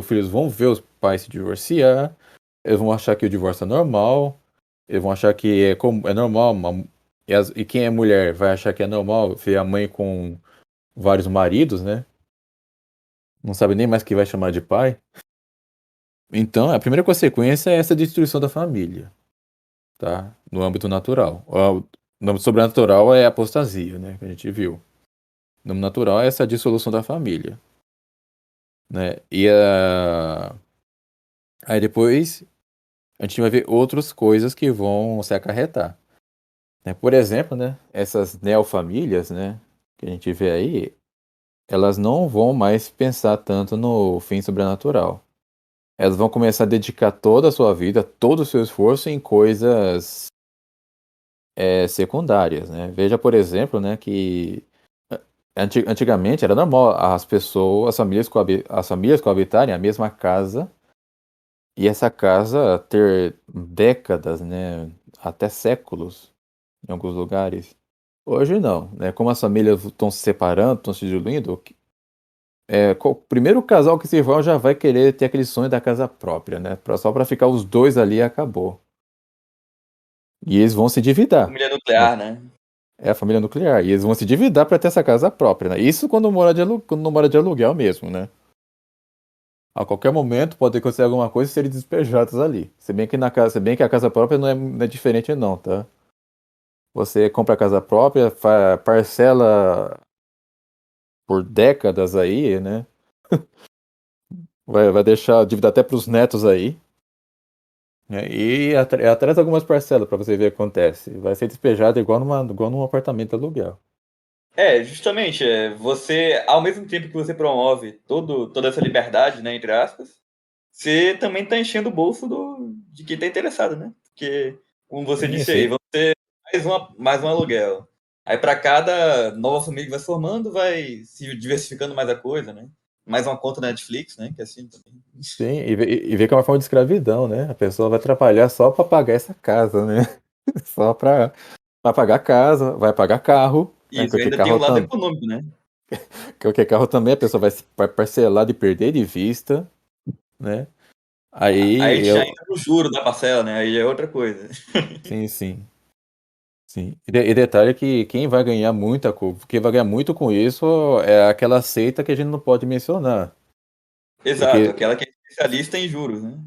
filhos vão ver os pais se divorciar, eles vão achar que o divórcio é normal, eles vão achar que é normal, e quem é mulher vai achar que é normal ver a mãe com vários maridos, né? Não sabe nem mais que vai chamar de pai. Então, a primeira consequência é essa destruição da família, tá? No âmbito natural. No âmbito sobrenatural é a apostasia, né? Que a gente viu. No âmbito natural é essa dissolução da família. Né? Aí depois a gente vai ver outras coisas que vão se acarretar. Né? Por exemplo, né, essas neofamílias, né, que a gente vê aí, elas não vão mais pensar tanto no fim sobrenatural. Elas vão começar a dedicar toda a sua vida, todo o seu esforço em coisas secundárias, né? Veja, por exemplo, né, que antigamente era normal as famílias coabitarem a mesma casa. E essa casa ter décadas, né, até séculos em alguns lugares. Hoje não, né? Como as famílias estão se separando, estão se diluindo, o primeiro casal que se vai já vai querer ter aquele sonho da casa própria, né? Só para ficar os dois ali e acabou. E eles vão se endividar, Família né? nuclear, né? É a família nuclear. E eles vão se endividar para ter essa casa própria, né? Isso quando não mora de aluguel mesmo, né? A qualquer momento pode acontecer alguma coisa e serem despejados ali. Se bem que a casa própria não é diferente não, tá? Você compra a casa própria, parcela por décadas aí, né? Vai deixar a dívida até para os netos aí, né? E atrás algumas parcelas para você ver o que acontece. Vai ser despejado igual num apartamento de aluguel. Justamente, você, ao mesmo tempo que você promove toda essa liberdade, né, entre aspas, você também está enchendo o bolso de quem está interessado, né? Porque, como você Sim, disse aí, sim. vão ter mais um aluguel. Aí, para cada nova família que vai se formando, vai se diversificando mais a coisa, né? Mais uma conta na Netflix, né? Que é assim também. Sim, e vê que é uma forma de escravidão, né? A pessoa vai trabalhar só para pagar essa casa, né? Só para pagar casa, vai pagar carro, né? Isso, ainda tem o lado econômico, né? Porque carro também a pessoa vai parcelar de perder de vista, né? Aí a Aí gente já eu. entra no juro da parcela, né? Aí é outra coisa. Sim, sim. Sim. E detalhe que quem vai ganhar muito com isso é aquela seita que a gente não pode mencionar. Exato, Porque aquela que é especialista em juros, né?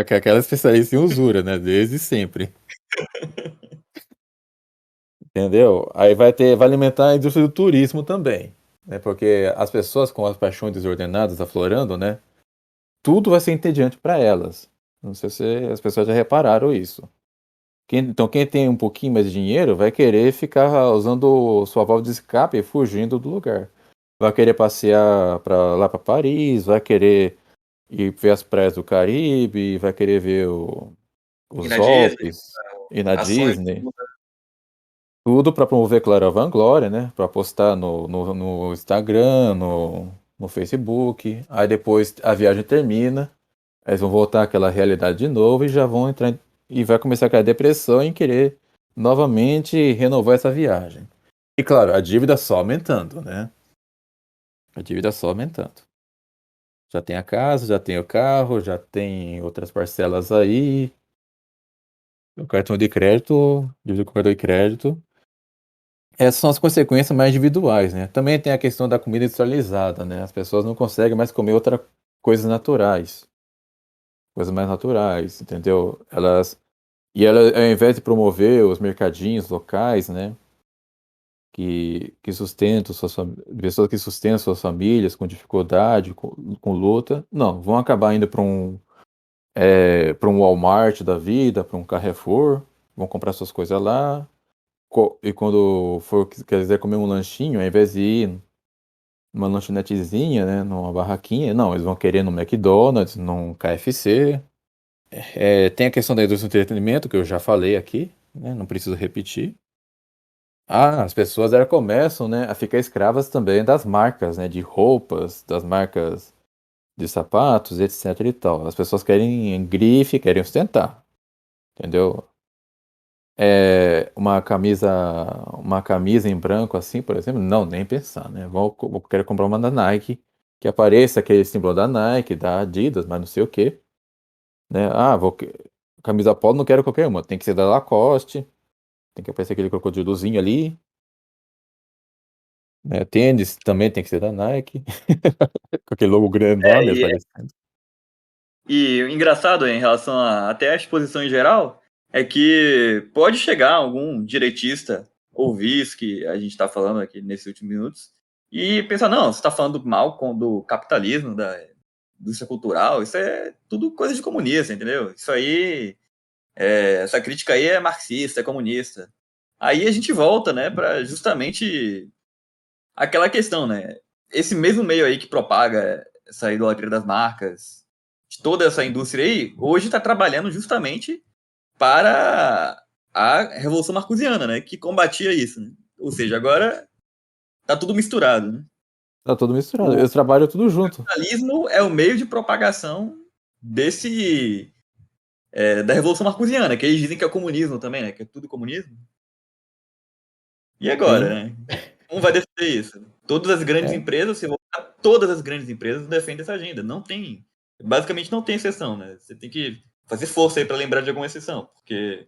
que é aquela especialista em usura, né? Desde sempre. Entendeu? Aí vai alimentar a indústria do turismo também, né? Porque as pessoas com as paixões desordenadas aflorando, né? Tudo vai ser entediante para elas. Não sei se as pessoas já repararam isso. Então, quem tem um pouquinho mais de dinheiro vai querer ficar usando sua válvula de escape e fugindo do lugar. Vai querer passear lá para Paris, vai querer ir ver as praias do Caribe, vai querer ver E os na Disney, Alpes, ir na ações. Disney. Tudo para promover, claro, a vanglória, né? Para postar no Instagram, no Facebook. Aí depois a viagem termina, aí eles vão voltar àquela realidade de novo e já vão entrar e vai começar aquela depressão em querer novamente renovar essa viagem. E claro, a dívida só aumentando, né? A dívida só aumentando. Já tem a casa, já tem o carro, já tem outras parcelas aí, o cartão de crédito, dívida com cartão de crédito. Essas são as consequências mais individuais, né? Também tem a questão da comida industrializada, né? As pessoas não conseguem mais comer coisas naturais, coisas mais naturais, entendeu? Elas, ao invés de promover os mercadinhos locais, né? Que sustentam pessoas que sustentam suas famílias com dificuldade, com luta, não, vão acabar indo para um Walmart da vida, para um Carrefour, vão comprar suas coisas lá, e quando for quiser comer um lanchinho, ao invés de ir numa lanchonetezinha, né, numa barraquinha, não, eles vão querer no McDonald's, num KFC. Tem a questão da indústria do entretenimento, que eu já falei aqui, né, não preciso repetir. As pessoas elas começam, né, a ficar escravas também das marcas, né, de roupas, das marcas de sapatos, etc e tal. As pessoas querem grife, querem ostentar, entendeu? Uma camisa em branco assim, por exemplo, não, nem pensar, né? Quero comprar uma da Nike, que apareça aquele símbolo da Nike, da Adidas, mas não sei o quê, né? Camisa polo não quero qualquer uma, tem que ser da Lacoste, tem que aparecer aquele crocodilozinho ali, né? Tênis também tem que ser da Nike, com aquele logo enorme E, aparecendo. e o engraçado em relação até a exposição em geral é que pode chegar algum direitista ouvir isso que a gente está falando aqui nesses últimos minutos e pensar, não, você está falando mal do capitalismo, da indústria cultural, isso é tudo coisa de comunista, entendeu? Isso aí, essa crítica aí é marxista, é comunista. Aí a gente volta, né, para justamente aquela questão, né? Esse mesmo meio aí que propaga essa idolatria das marcas, de toda essa indústria aí, hoje está trabalhando justamente para a Revolução Marcusiana, né? Que combatia isso, né? Ou seja, agora tá tudo misturado, né? Tá tudo misturado, O eles trabalham tudo junto. capitalismo é o meio de propagação desse da Revolução Marcusiana, que eles dizem que é o comunismo também, né? Que é tudo comunismo. E Sim, agora, né? Como vai defender isso? Todas as grandes é. empresas, se voltar, todas as grandes empresas defendem essa agenda. Não tem, basicamente não tem exceção, né? Você tem que fazer força aí para lembrar de alguma exceção, porque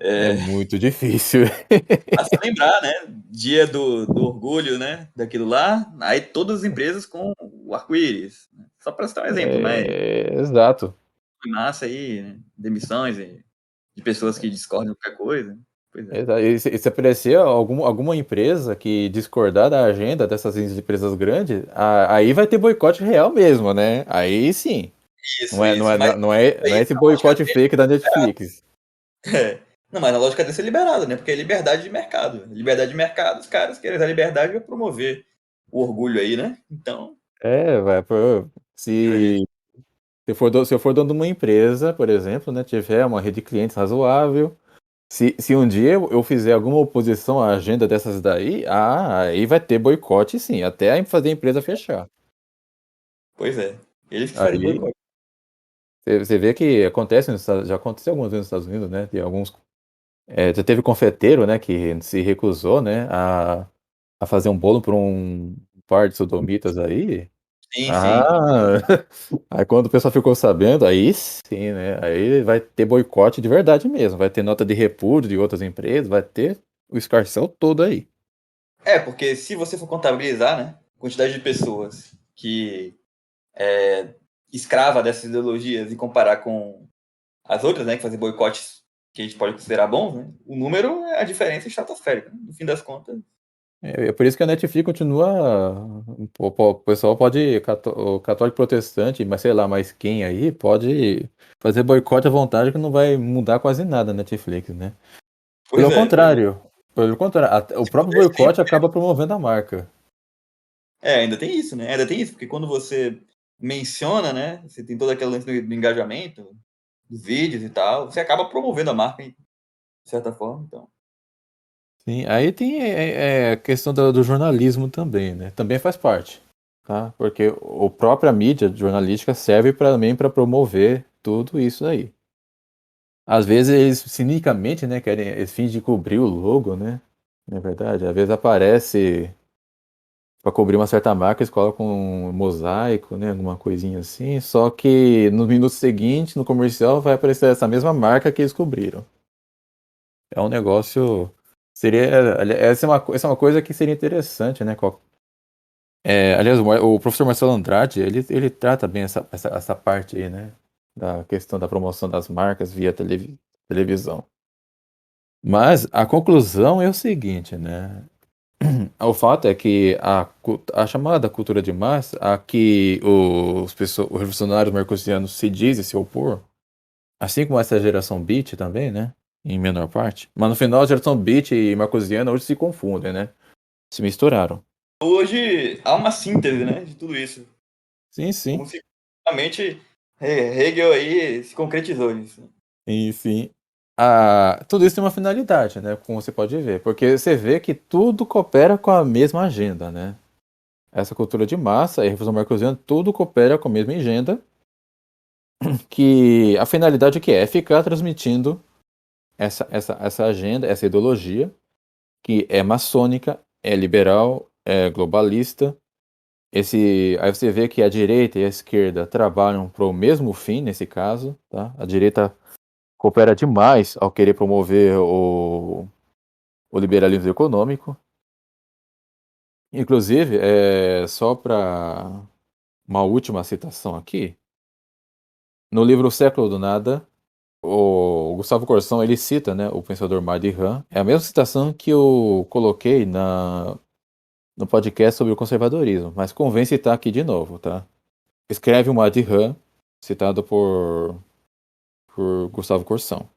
É muito difícil. Basta lembrar, né? Dia do orgulho, né? Daquilo lá, aí todas as empresas com o arco-íris. Né? Só para citar um exemplo, mas Exato. massa aí, né? Demissões de pessoas que discordam de qualquer coisa. Pois é. E se aparecer alguma empresa que discordar da agenda dessas empresas grandes, aí vai ter boicote real mesmo, né? Aí sim. Não Isso, é, não isso. é, Mas não é aí, esse na lógica boicote dele, fake da Netflix. é. Não, mas na lógica desse é liberado, né? Porque é liberdade de mercado. Liberdade de mercado, os caras querem usar liberdade para promover o orgulho aí, né? Então, Vai, pô, se, se eu for dono de uma empresa, por exemplo, né, tiver uma rede de clientes razoável, se um dia eu fizer alguma oposição à agenda dessas daí, aí vai ter boicote sim, até fazer a empresa fechar. pois é. Eles que fazem Aí boicote. você vê que acontece já aconteceu algumas vezes nos Estados Unidos, né? Tem alguns, já teve confeiteiro, né, que se recusou, né, a fazer um bolo para um par de sodomitas aí. Sim, sim. Ah, aí quando o pessoal ficou sabendo, aí sim, né? Aí vai ter boicote de verdade mesmo. Vai ter nota de repúdio de outras empresas, vai ter o escarcéu todo aí. É, porque se você for contabilizar, né? A quantidade de pessoas que é escrava dessas ideologias e comparar com as outras, né? Que fazem boicotes que a gente pode considerar bons, né? O número é a diferença estratosférica. Né? No fim das contas. É por isso que a Netflix continua. O pessoal pode, o católico protestante, mas sei lá, mais quem aí, pode fazer boicote à vontade que não vai mudar quase nada a Netflix, né? Pois é, pois é. Pelo contrário, o Se próprio puder boicote sempre. acaba promovendo a marca. Ainda tem isso, né? Ainda tem isso, porque quando você menciona, né? Você tem todo aquele lance do engajamento, dos vídeos e tal, você acaba promovendo a marca, de certa forma, então. Sim, aí tem a questão do jornalismo também, né? Também faz parte, tá? Porque a própria mídia jornalística serve também para promover tudo isso aí. Às vezes eles cinicamente, né, eles fingem cobrir o logo, né? Não é verdade? Às vezes aparece para cobrir uma certa marca, eles colocam um mosaico, né, alguma coisinha assim, só que no minuto seguinte, no comercial, vai aparecer essa mesma marca que eles cobriram. É um negócio. Seria. Essa é uma coisa que seria interessante, né? Aliás, o professor Marcelo Andrade, ele trata bem essa parte aí, né? Da questão da promoção das marcas via televisão. Mas a conclusão é o seguinte, né? O fato é que a chamada cultura de massa, a que os revolucionários marxianos se dizem se opor, assim como essa geração beat também, né? Em menor parte. Mas no final, a geração beat e marcosiana hoje se confundem, né? Se misturaram. Hoje há uma síntese, né, de tudo isso. Sim, Como sim. se realmente Hegel aí se concretizou nisso. Enfim. Tudo isso tem uma finalidade, né? Como você pode ver. Porque você vê que tudo coopera com a mesma agenda, né? Essa cultura de massa e a Revolução Marcosiana, tudo coopera com a mesma agenda. Que a finalidade é que é ficar transmitindo essa agenda, essa ideologia, que é maçônica, é liberal, é globalista. Aí você vê que a direita e a esquerda trabalham para o mesmo fim nesse caso, tá? A direita coopera demais ao querer promover o liberalismo econômico. Inclusive, só para uma última citação aqui, no livro O Século do Nada, o Gustavo Corsão ele cita, né, o pensador Mardi Han. É a mesma citação que eu coloquei no podcast sobre o conservadorismo, mas convém citar aqui de novo, tá? Escreve o Mardi Han, citado por Gustavo Corsão.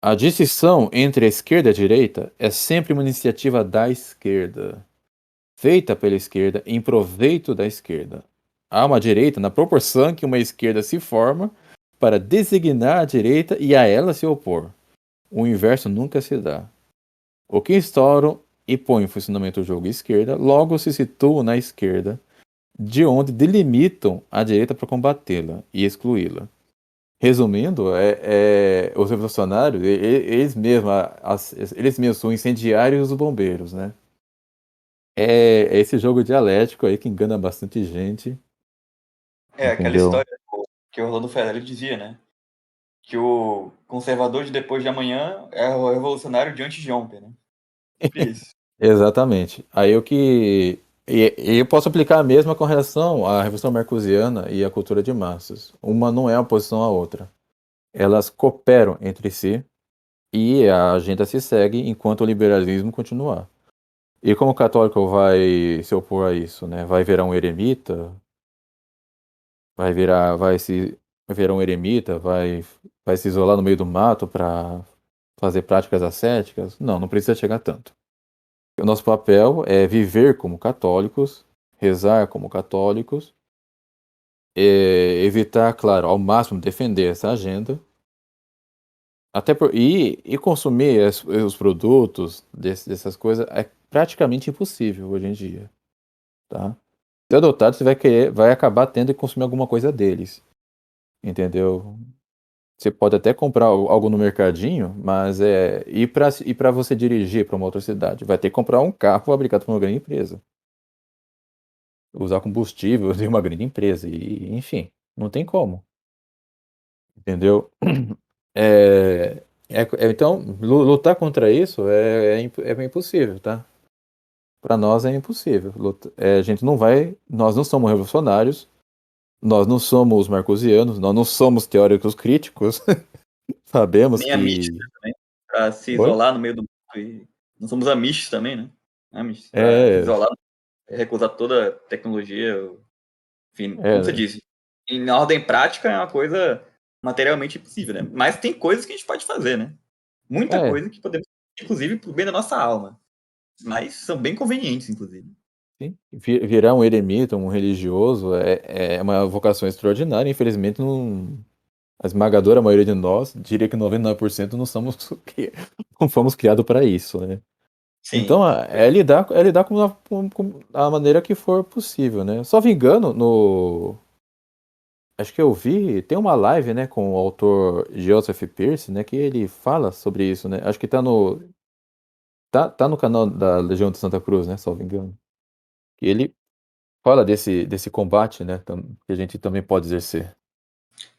A distinção entre a esquerda e a direita é sempre uma iniciativa da esquerda, feita pela esquerda em proveito da esquerda. Há uma direita na proporção que uma esquerda se forma para designar a direita e a ela se opor. O inverso nunca se dá. O que instauram e põem em funcionamento o jogo esquerda, logo se situam na esquerda, de onde delimitam a direita para combatê-la e excluí-la. Resumindo, os revolucionários, eles mesmos são incendiários dos bombeiros, né? É esse jogo dialético aí que engana bastante gente, É aquela entendeu? história que o Rolando Federer dizia, né? que o conservador de depois de amanhã é o revolucionário de antes de ontem, né? Sempre isso. Exatamente. Aí o que. E eu posso aplicar a mesma com relação à Revolução Marcusiana e à cultura de massas. Uma não é oposição à outra. Elas cooperam entre si e a agenda se segue enquanto o liberalismo continuar. E como o católico vai se opor a isso, né? Vai virar um eremita, vai virar um eremita, vai se isolar no meio do mato para fazer práticas ascéticas? Não, não precisa chegar tanto. O nosso papel é viver como católicos, rezar como católicos, evitar, claro, ao máximo defender essa agenda, e consumir os produtos dessas coisas é praticamente impossível hoje em dia, tá? Se adotado, você vai acabar tendo que consumir alguma coisa deles, entendeu? Você pode até comprar algo no mercadinho, mas e para você dirigir para uma outra cidade, vai ter que comprar um carro fabricado por uma grande empresa. Usar combustível de uma grande empresa. E, enfim, não tem como. Entendeu? Então, lutar contra isso é impossível, tá? Para nós é impossível. A gente não vai. Nós não somos revolucionários, nós não somos marcusianos, nós não somos teóricos críticos. Sabemos Nem a mística que. também, para se Oi? isolar no meio do mundo. E não somos amistos também, né? Amistos, para É, isolar, recusar toda tecnologia. Enfim, como você é, disse, em ordem prática é uma coisa materialmente impossível, né? Mas tem coisas que a gente pode fazer, né? Muita é, coisa que podemos, inclusive, pro bem da nossa alma. Mas são bem convenientes, inclusive. sim. Virar um eremita, um religioso, é uma vocação extraordinária. Infelizmente, não. A esmagadora maioria de nós, diria que 99% não somos não fomos criados para isso, né? Sim. Então, é lidar com a maneira que for possível, né? Só me engano, acho que eu vi, tem uma live, né, com o autor Joseph Pierce, né, que ele fala sobre isso, né? Acho que tá no canal da Legião de Santa Cruz, né, salvo engano. Que ele fala desse combate, né, que a gente também pode exercer.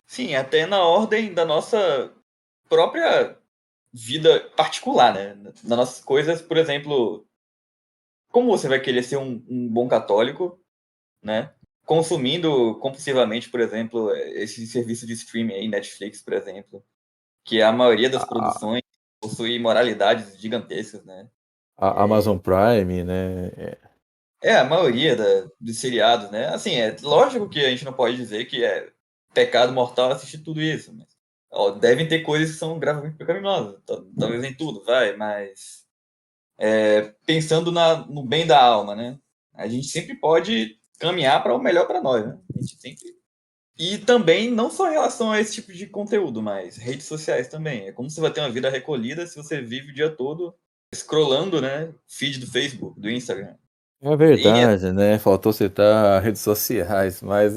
Sim, até na ordem da nossa própria vida particular, né? Das nossas coisas, por exemplo, como você vai querer ser um bom católico, né? Consumindo compulsivamente, por exemplo, esse serviço de streaming aí, Netflix, por exemplo, que a maioria das A, produções possui moralidades gigantescas, né? a Amazon Prime, né? A maioria dos seriados, né? Assim, é lógico que a gente não pode dizer que é pecado mortal assistir tudo isso, mas ó, devem ter coisas que são gravemente pecaminosas, talvez nem tudo, vai, mas pensando no bem da alma, né? A gente sempre pode caminhar para o melhor para nós, né? A gente sempre. E também, não só em relação a esse tipo de conteúdo, mas redes sociais também. É como você vai ter uma vida recolhida se você vive o dia todo scrollando, né? Feed do Facebook, do Instagram. É E verdade, né? Faltou citar redes sociais, mas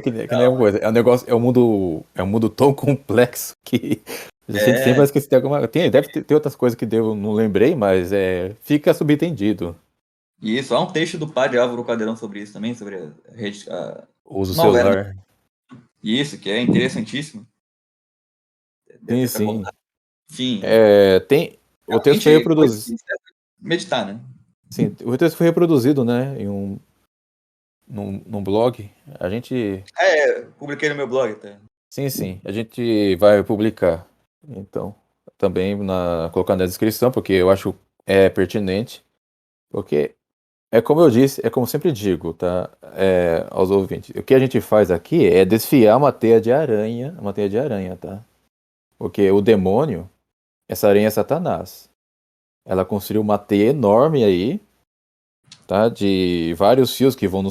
que nem uma coisa. É um mundo tão complexo que a gente sempre vai é, esquecer de alguma. Deve ter outras coisas que eu não lembrei, mas fica subentendido. e isso, há um texto do padre Álvaro Caldeirão sobre isso também, sobre a rede. O uso Não, era. celular. Isso, que é interessantíssimo. Deve Sim, ter para sim. contar. Enfim, O texto foi realmente coisa reproduzido. que meditar, né? Sim, o texto foi reproduzido, né? Num blog. A gente. Publiquei no meu blog até. Sim, sim. A gente vai publicar. Então, também colocar na descrição, porque eu acho pertinente. Porque é como eu disse, é como eu sempre digo, tá? Aos ouvintes. O que a gente faz aqui é desfiar uma teia de aranha, tá? Porque o demônio, essa aranha é Satanás. Ela construiu uma teia enorme aí, tá? De vários fios que vão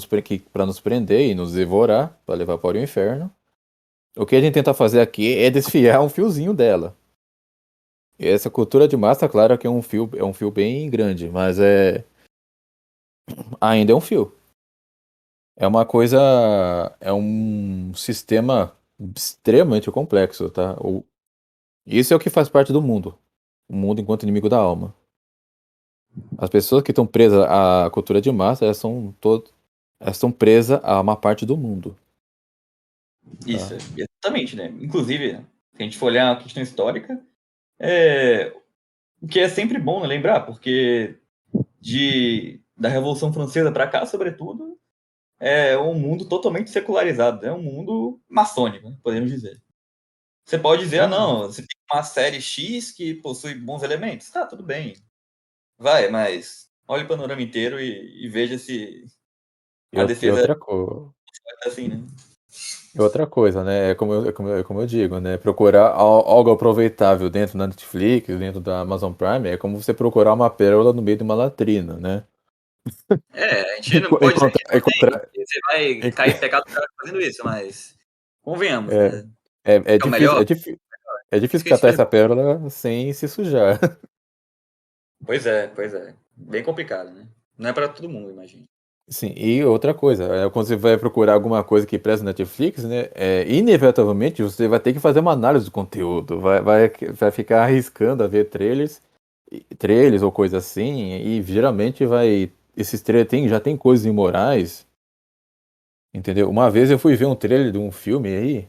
para nos prender e nos devorar, para levar para o inferno. O que a gente tenta fazer aqui é desfiar um fiozinho dela. E essa cultura de massa, claro que é um fio bem grande, mas ainda é um fio. É uma coisa, é um sistema extremamente complexo, tá? Isso é o que faz parte do mundo. O mundo enquanto inimigo da alma. As pessoas que estão presas à cultura de massa, elas estão presas a uma parte do mundo, Isso, tá? exatamente, né? Inclusive, né? Se a gente for olhar a questão histórica, o que é sempre bom, né, lembrar, porque da Revolução Francesa para cá, sobretudo, é um mundo totalmente secularizado, é um mundo maçônico, né, podemos dizer. Você pode dizer, não, você tem uma série X que possui bons elementos. Tá, tudo bem. Vai, mas olhe o panorama inteiro e veja se E, a e defesa outra coisa. é assim, né? E outra coisa, né? É como eu digo, né? Procurar algo aproveitável dentro da Netflix, dentro da Amazon Prime, é como você procurar uma pérola no meio de uma latrina, né? A gente não pode dizer que não tem, Encontrar. porque você vai cair em pecado fazendo isso, mas convenhamos, É, né? é É o difícil, melhor, é isso difícil que a gente catar fez. essa pérola sem se sujar. Pois é. Bem complicado, né? Não é para todo mundo, imagina. Sim, e outra coisa, quando você vai procurar alguma coisa que presta na Netflix, né, inevitavelmente você vai ter que fazer uma análise do conteúdo, vai ficar arriscando a ver trailers ou coisa assim, e geralmente esses trailers já tem coisas imorais, entendeu? Uma vez eu fui ver um trailer de um filme aí,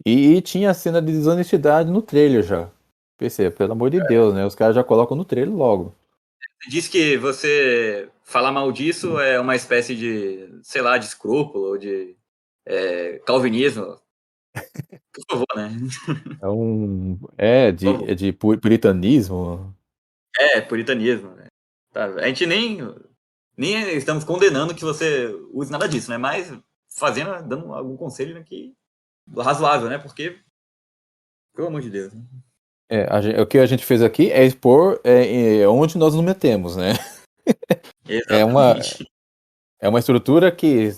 e tinha cena de desonestidade no trailer já. Pensei, pelo amor de Deus, né, os caras já colocam no trailer logo. Diz que você falar mal disso é uma espécie de, sei lá, de escrúpulo ou de calvinismo. Por favor, né? Por favor. É de puritanismo. Puritanismo, né? Tá, a gente nem estamos condenando que você use nada disso, né? Mas dando algum conselho, né, que razoável, né? Porque, pelo amor de Deus, né? O que a gente fez aqui é expor onde nós nos metemos, né? É uma, Exatamente. é uma estrutura que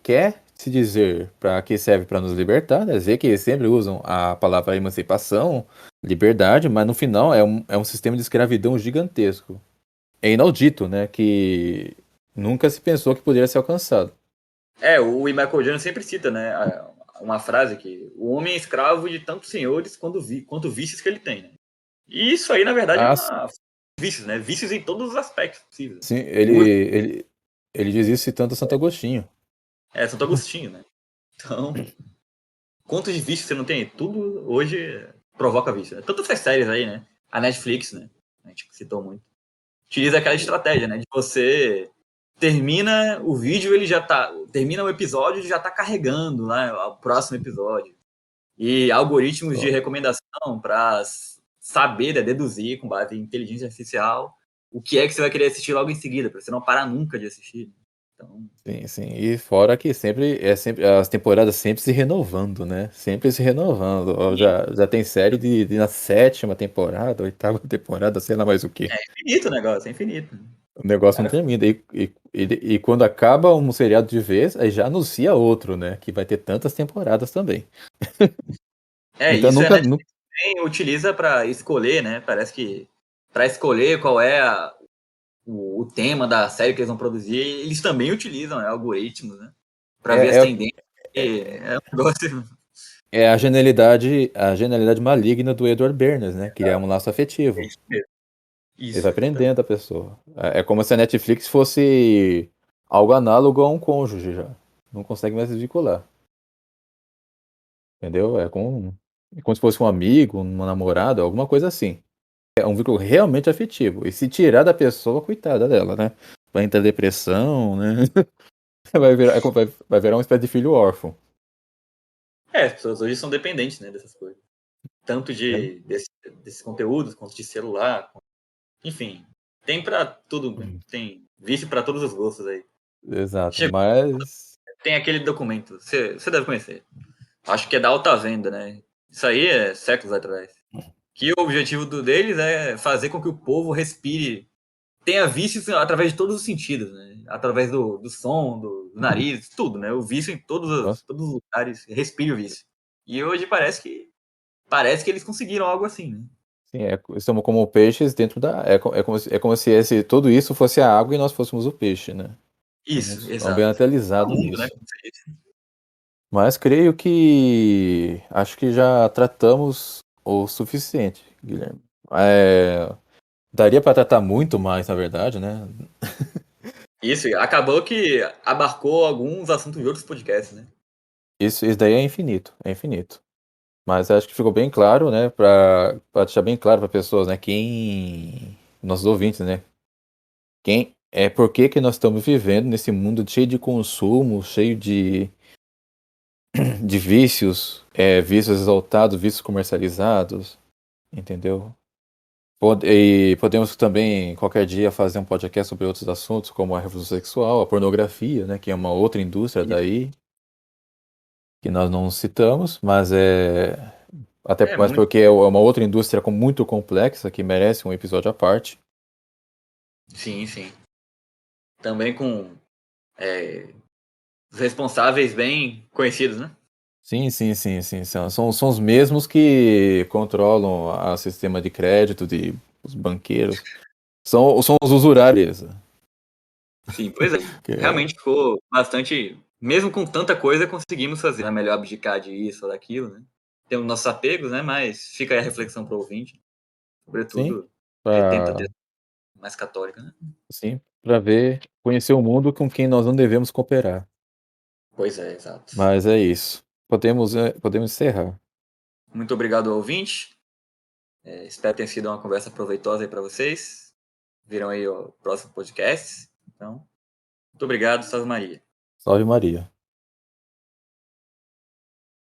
quer se dizer para que serve para nos libertar, né? Dizer que eles sempre usam a palavra emancipação, liberdade, mas no final é um sistema de escravidão gigantesco. É inaudito, né? Que nunca se pensou que poderia ser alcançado. O Michael Jordan sempre cita, né? Uma frase que o homem é escravo de tantos senhores quanto vícios que ele tem, né? E isso aí, na verdade, é Ah, uma vícios, né? Vícios em todos os aspectos possíveis. sim, ele diz isso citando Santo Agostinho. Santo Agostinho, né? Então, quantos de vícios você não tem? Tudo hoje provoca vício. Né? Tantas essas séries aí, né? A Netflix, né? A gente citou muito. Utiliza aquela estratégia, né? De você termina o vídeo, ele já tá. Termina o episódio, ele já tá carregando, né? O próximo episódio. E algoritmos de Só. recomendação para saber, deduzir com base em inteligência artificial o que é que você vai querer assistir logo em seguida, para você não parar nunca de assistir. Então, Sim, sim. E fora que sempre as temporadas sempre se renovando, né? Sempre se renovando. Ó, já tem série na sétima temporada, oitava temporada, sei lá mais o quê. é infinito o negócio, é infinito. O negócio não Cara, termina. E quando acaba um seriado de vez, aí já anuncia outro, né? Que vai ter tantas temporadas também. Então isso é a nunca. Netflix também utiliza para escolher, né? Parece que para escolher qual é o tema da série que eles vão produzir, eles também utilizam, né, algoritmos, né? Para ver as É, é, tendências. É um negócio. é a genialidade maligna do Edward Bernays, né? Criar um laço É afetivo. isso mesmo. Ele vai Isso, exatamente. prendendo a pessoa. É como se a Netflix fosse algo análogo a um cônjuge já. Não consegue mais desvincular. Entendeu? É como se fosse um amigo, um namorado, alguma coisa assim. É um vínculo realmente afetivo. E se tirar da pessoa, coitada dela, né? Vai entrar depressão, né? Vai virar uma espécie de filho órfão. As pessoas hoje são dependentes, né, dessas coisas. Tanto Né? desses conteúdos, quanto de celular. Enfim, tem para tudo, né? Tem vício para todos os gostos aí. Exato. Chegou, Mas. tem aquele documento, você deve conhecer. Acho que é da alta venda, né? Isso aí é séculos atrás. Que o objetivo deles é fazer com que o povo respire, tenha vícios através de todos os sentidos, né? Através do som, do nariz, tudo, né? O vício em Nossa, todos os lugares, respire o vício. E hoje parece que eles conseguiram algo assim, né? sim, somos como peixes dentro da. É como se tudo isso fosse a água e nós fôssemos o peixe, né? Isso, Estamos exato. É o ambientalizados mundo, né? nisso. Mas creio que acho que já tratamos o suficiente, Guilherme. Daria para tratar muito mais, na verdade, né? Isso, acabou que abarcou alguns assuntos de outros podcasts, né? Isso daí é infinito, é infinito. Mas acho que ficou bem claro, né? Para deixar bem claro para pessoas, né? Quem. Nossos ouvintes, né? Por que nós estamos vivendo nesse mundo cheio de consumo, cheio de vícios, vícios exaltados, vícios comercializados, entendeu? E podemos também, qualquer dia, fazer um podcast sobre outros assuntos, como a revolução sexual, a pornografia, né? Que é uma outra indústria Isso. daí, que nós não citamos, mas até É mais muito. porque é uma outra indústria muito complexa que merece um episódio à parte. Sim, sim. Também com os responsáveis bem conhecidos, né? Sim, sim, sim, sim. São os mesmos que controlam o sistema de crédito de os banqueiros. São os usurários. Sim, pois é. Que- Realmente ficou bastante. Mesmo com tanta coisa, conseguimos fazer. É melhor abdicar disso ou daquilo, né? Temos nossos apegos, né? Mas fica aí a reflexão para o ouvinte. sim, Sobretudo, ele tenta ter para mais católica, né? sim, para ver, conhecer o mundo com quem nós não devemos cooperar. Pois é, exato. Mas é isso. Podemos encerrar. Muito obrigado ao ouvinte. Espero que tenha sido uma conversa proveitosa aí para vocês. Viram aí o próximo podcast. Então, muito obrigado, Salve Maria. Salve Maria.